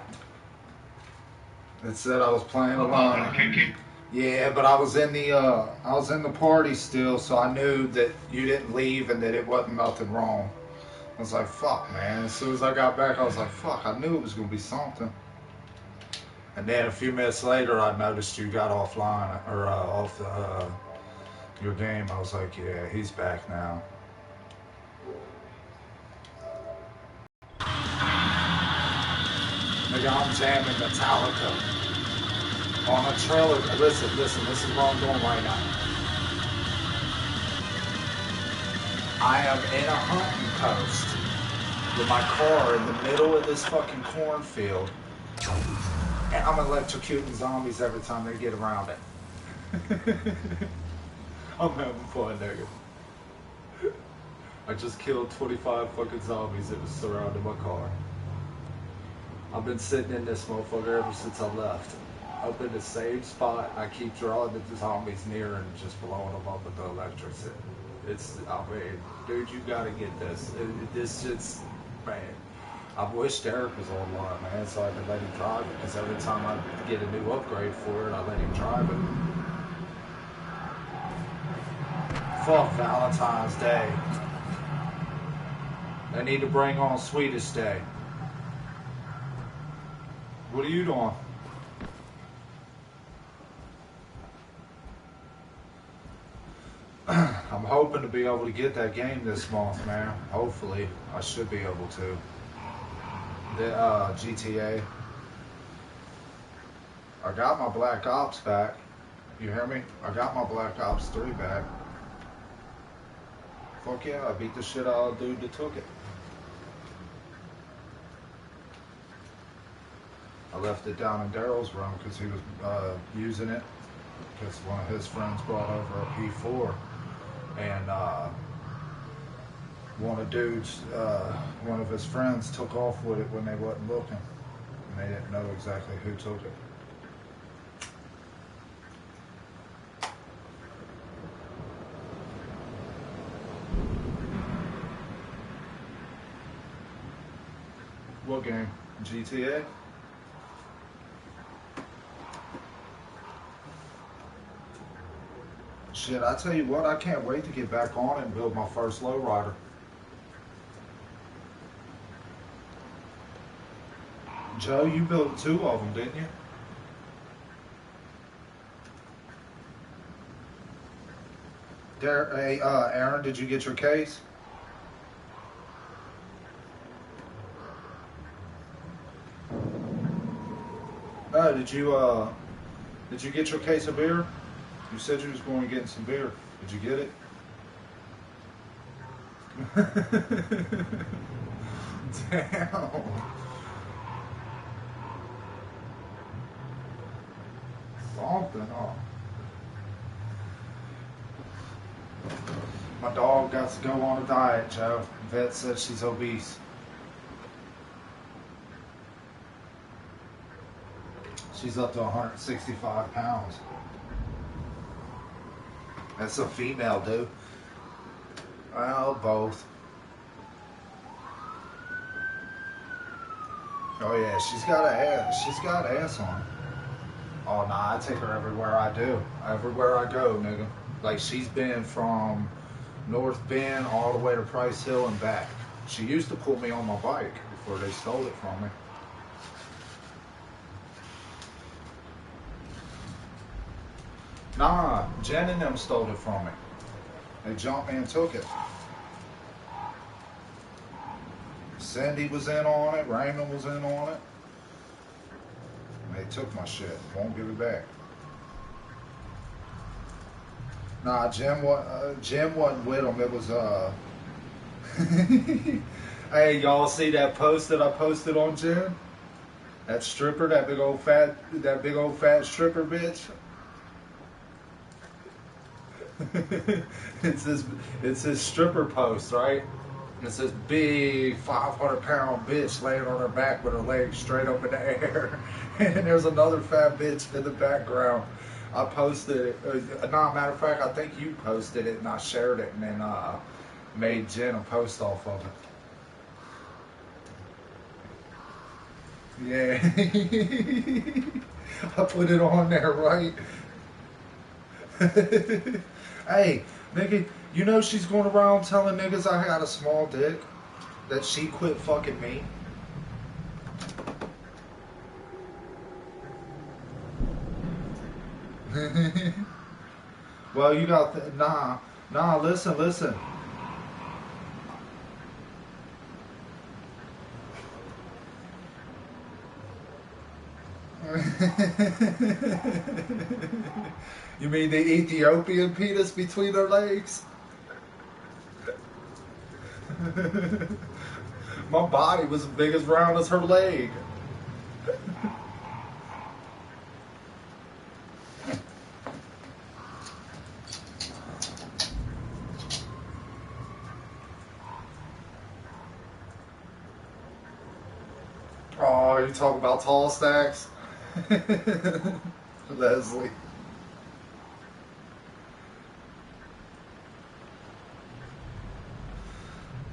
It said I was playing alone. Yeah, but I was in the party still, so I knew that you didn't leave and that it wasn't nothing wrong. I was like, fuck, man. As soon as I got back, I was like, fuck, I knew it was gonna be something. And then a few minutes later, I noticed you got offline or off your game. I was like, yeah, he's back now. Nigga, I'm jamming Metallica on a trailer. Listen, this is what I'm doing right now. I am in a hunting post with my car in the middle of this fucking cornfield, and I'm electrocuting zombies every time they get around it. I'm having fun, nigga. I just killed 25 fucking zombies that was surrounding my car. I've been sitting in this motherfucker ever since I left. Up in the same spot, I keep drawing the zombies near and just blowing them up with the electricity. I mean, dude, you gotta get this. This shit's, man. I wish Derek was online, man, so I could let him drive it, because every time I get a new upgrade for it, I let him drive it. Fuck Valentine's Day. They need to bring on Swedish Day. What are you doing? I'm hoping to be able to get that game this month, man. Hopefully, I should be able to. The GTA. I got my Black Ops back. You hear me? I got my Black Ops 3 back. Fuck yeah, I beat the shit out of the dude that took it. I left it down in Daryl's room because he was using it, because one of his friends brought over a P4, and one of his friends took off with it when they wasn't looking, and they didn't know exactly who took it. What game? GTA? Shit, I tell you what, I can't wait to get back on it and build my first lowrider. Joe, you built 2 of them, didn't you? Hey, Aaron, did you get your case? No, did you get your case of beer? You said you was going to get some beer. Did you get it? Damn. Something, huh? My dog got to go on a diet, Joe. Vet said she's obese. She's up to 165 pounds. That's a female, dude. Well, both. Oh yeah, she's got ass. She's got ass on her. Oh nah, I take her everywhere I do. Everywhere I go, nigga. Like, she's been from North Bend all the way to Price Hill and back. She used to pull me on my bike before they stole it from me. Nah, Jen and them stole it from me. They jumped me and took it. Cindy was in on it. Raymond was in on it. They took my shit. Won't give it back. Nah, Jim wasn't with them. It was Hey, y'all see that post that I posted on Jim? That stripper, that big old fat stripper bitch. It's this stripper post, right? It's this big 500-pound bitch laying on her back with her legs straight up in the air, and there's another fat bitch in the background. I posted it. Matter of fact, I think you posted it, and I shared it, and then made Jen a post off of it. Yeah. I put it on there, right? Hey, nigga, you know she's going around telling niggas I got a small dick? That she quit fucking me? Well, you got... Nah, listen. You mean the Ethiopian penis between her legs? My body was as big as round as her leg. Oh, you talking about tall stacks? Leslie.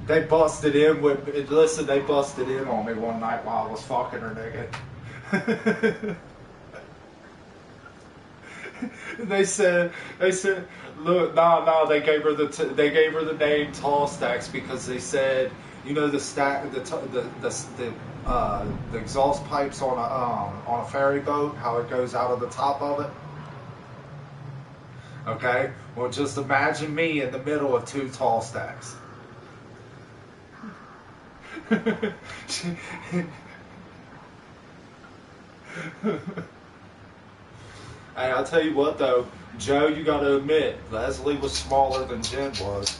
They busted in with me. Listen, they busted in on me one night while I was fucking her, nigga. They said, look, they gave her the name Tall Stacks because they said, you know, the exhaust pipes on a ferry boat, how it goes out of the top of it. Okay, well, just imagine me in the middle of two Tall Stacks. Hey, I'll tell you what though, Joe, you got to admit, Leslie was smaller than Jen was.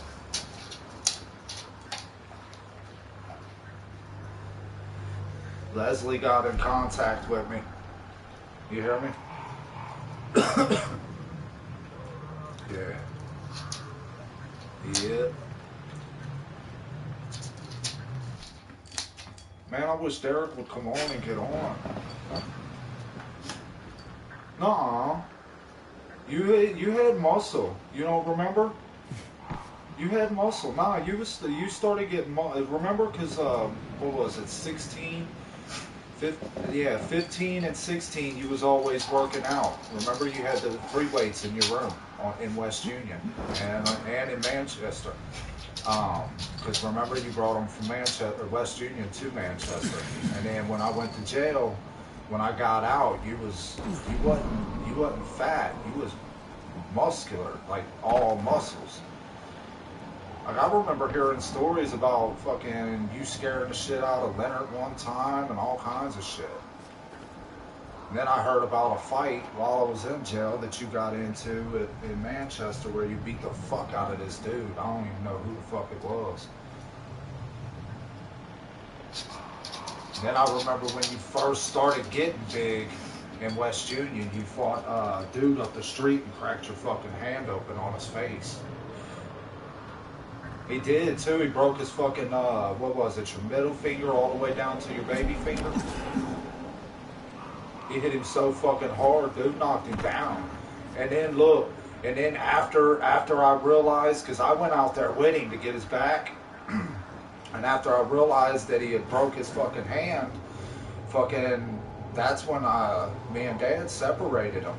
Leslie got in contact with me. You hear me? Yeah. Yeah. Man, I wish Derek would come on and get on. Nuh-uh. You had muscle. You don't remember? You had muscle. Nah, you started getting muscle. Remember? Because, what was it, 16? 15 and 16, you was always working out. Remember, you had the free weights in your room in West Union and in Manchester. Because remember, you brought them from West Union to Manchester, and then when I went to jail, when I got out, you wasn't fat. You was muscular, like all muscles. Like, I remember hearing stories about fucking you scaring the shit out of Leonard one time and all kinds of shit. And then I heard about a fight while I was in jail that you got into in Manchester where you beat the fuck out of this dude. I don't even know who the fuck it was. And then I remember when you first started getting big in West Union, you fought a dude up the street and cracked your fucking hand open on his face. He did too. He broke his fucking, what was it, your middle finger all the way down to your baby finger? He hit him so fucking hard, dude knocked him down. And then look, and then after I realized, because I went out there with him to get his back, and after I realized that he had broke his fucking hand, that's when me and Dad separated him.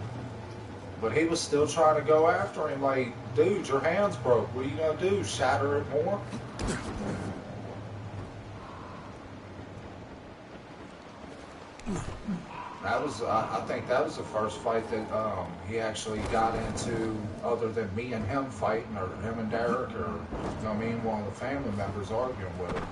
But he was still trying to go after him, like, dude, your hand's broke. What are you gonna do? Shatter it more? That was, I think that was the first fight that he actually got into, other than me and him fighting, or him and Derek, or, you know what I mean, one of the family members arguing with him.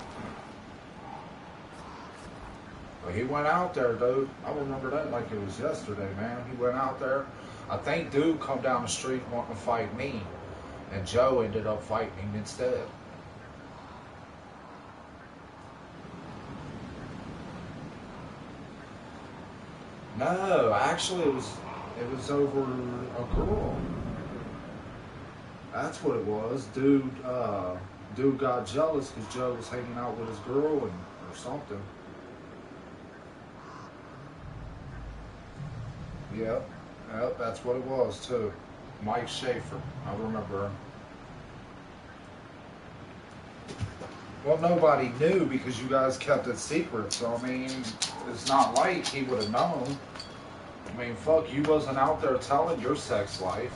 But he went out there, dude. I remember that like it was yesterday, man. He went out there. I think dude come down the street wanting to fight me, and Joe ended up fighting him instead. No, actually it was over a girl. That's what it was. Dude got jealous because Joe was hanging out with his girl or something. Yep, that's what it was too. Mike Schaefer, I remember him. Well, nobody knew because you guys kept it secret. So, I mean, it's not like he would have known. I mean, fuck, you wasn't out there telling your sex life.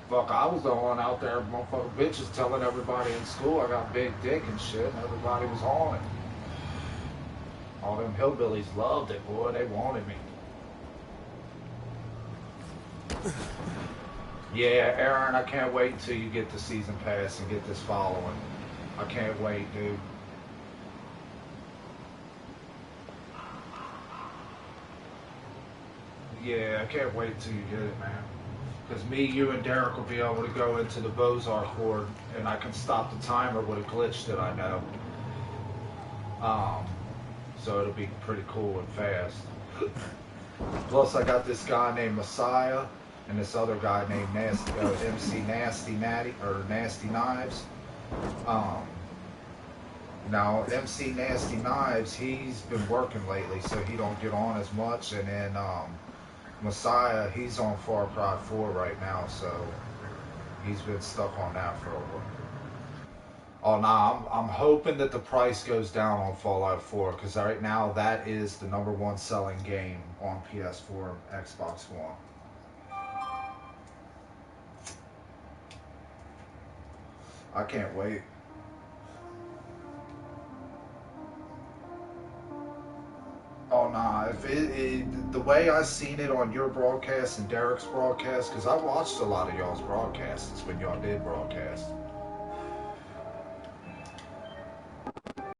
Fuck, I was the one out there, motherfucking bitches, telling everybody in school I got big dick and shit, and everybody was on it. All them hillbillies loved it, boy. They wanted me. Yeah, Aaron, I can't wait until you get the season pass and get this following. I can't wait, dude. Yeah, I can't wait till you get it, man. Because me, you, and Derek will be able to go into the Bozar chord, and I can stop the timer with a glitch that I know. So it'll be pretty cool and fast. Plus, I got this guy named Messiah, and this other guy named MC Nasty Natty, or Nasty Knives. Now, MC Nasty Knives, he's been working lately, so he don't get on as much, and then Messiah, he's on Far Cry 4 right now, so he's been stuck on that for a while. Oh, nah, I'm hoping that the price goes down on Fallout 4, because right now that is the #1 selling game on PS4 and Xbox One. I can't wait. Oh, nah, if the way I seen it on your broadcast and Derek's broadcast, because I watched a lot of y'all's broadcasts when y'all did broadcast.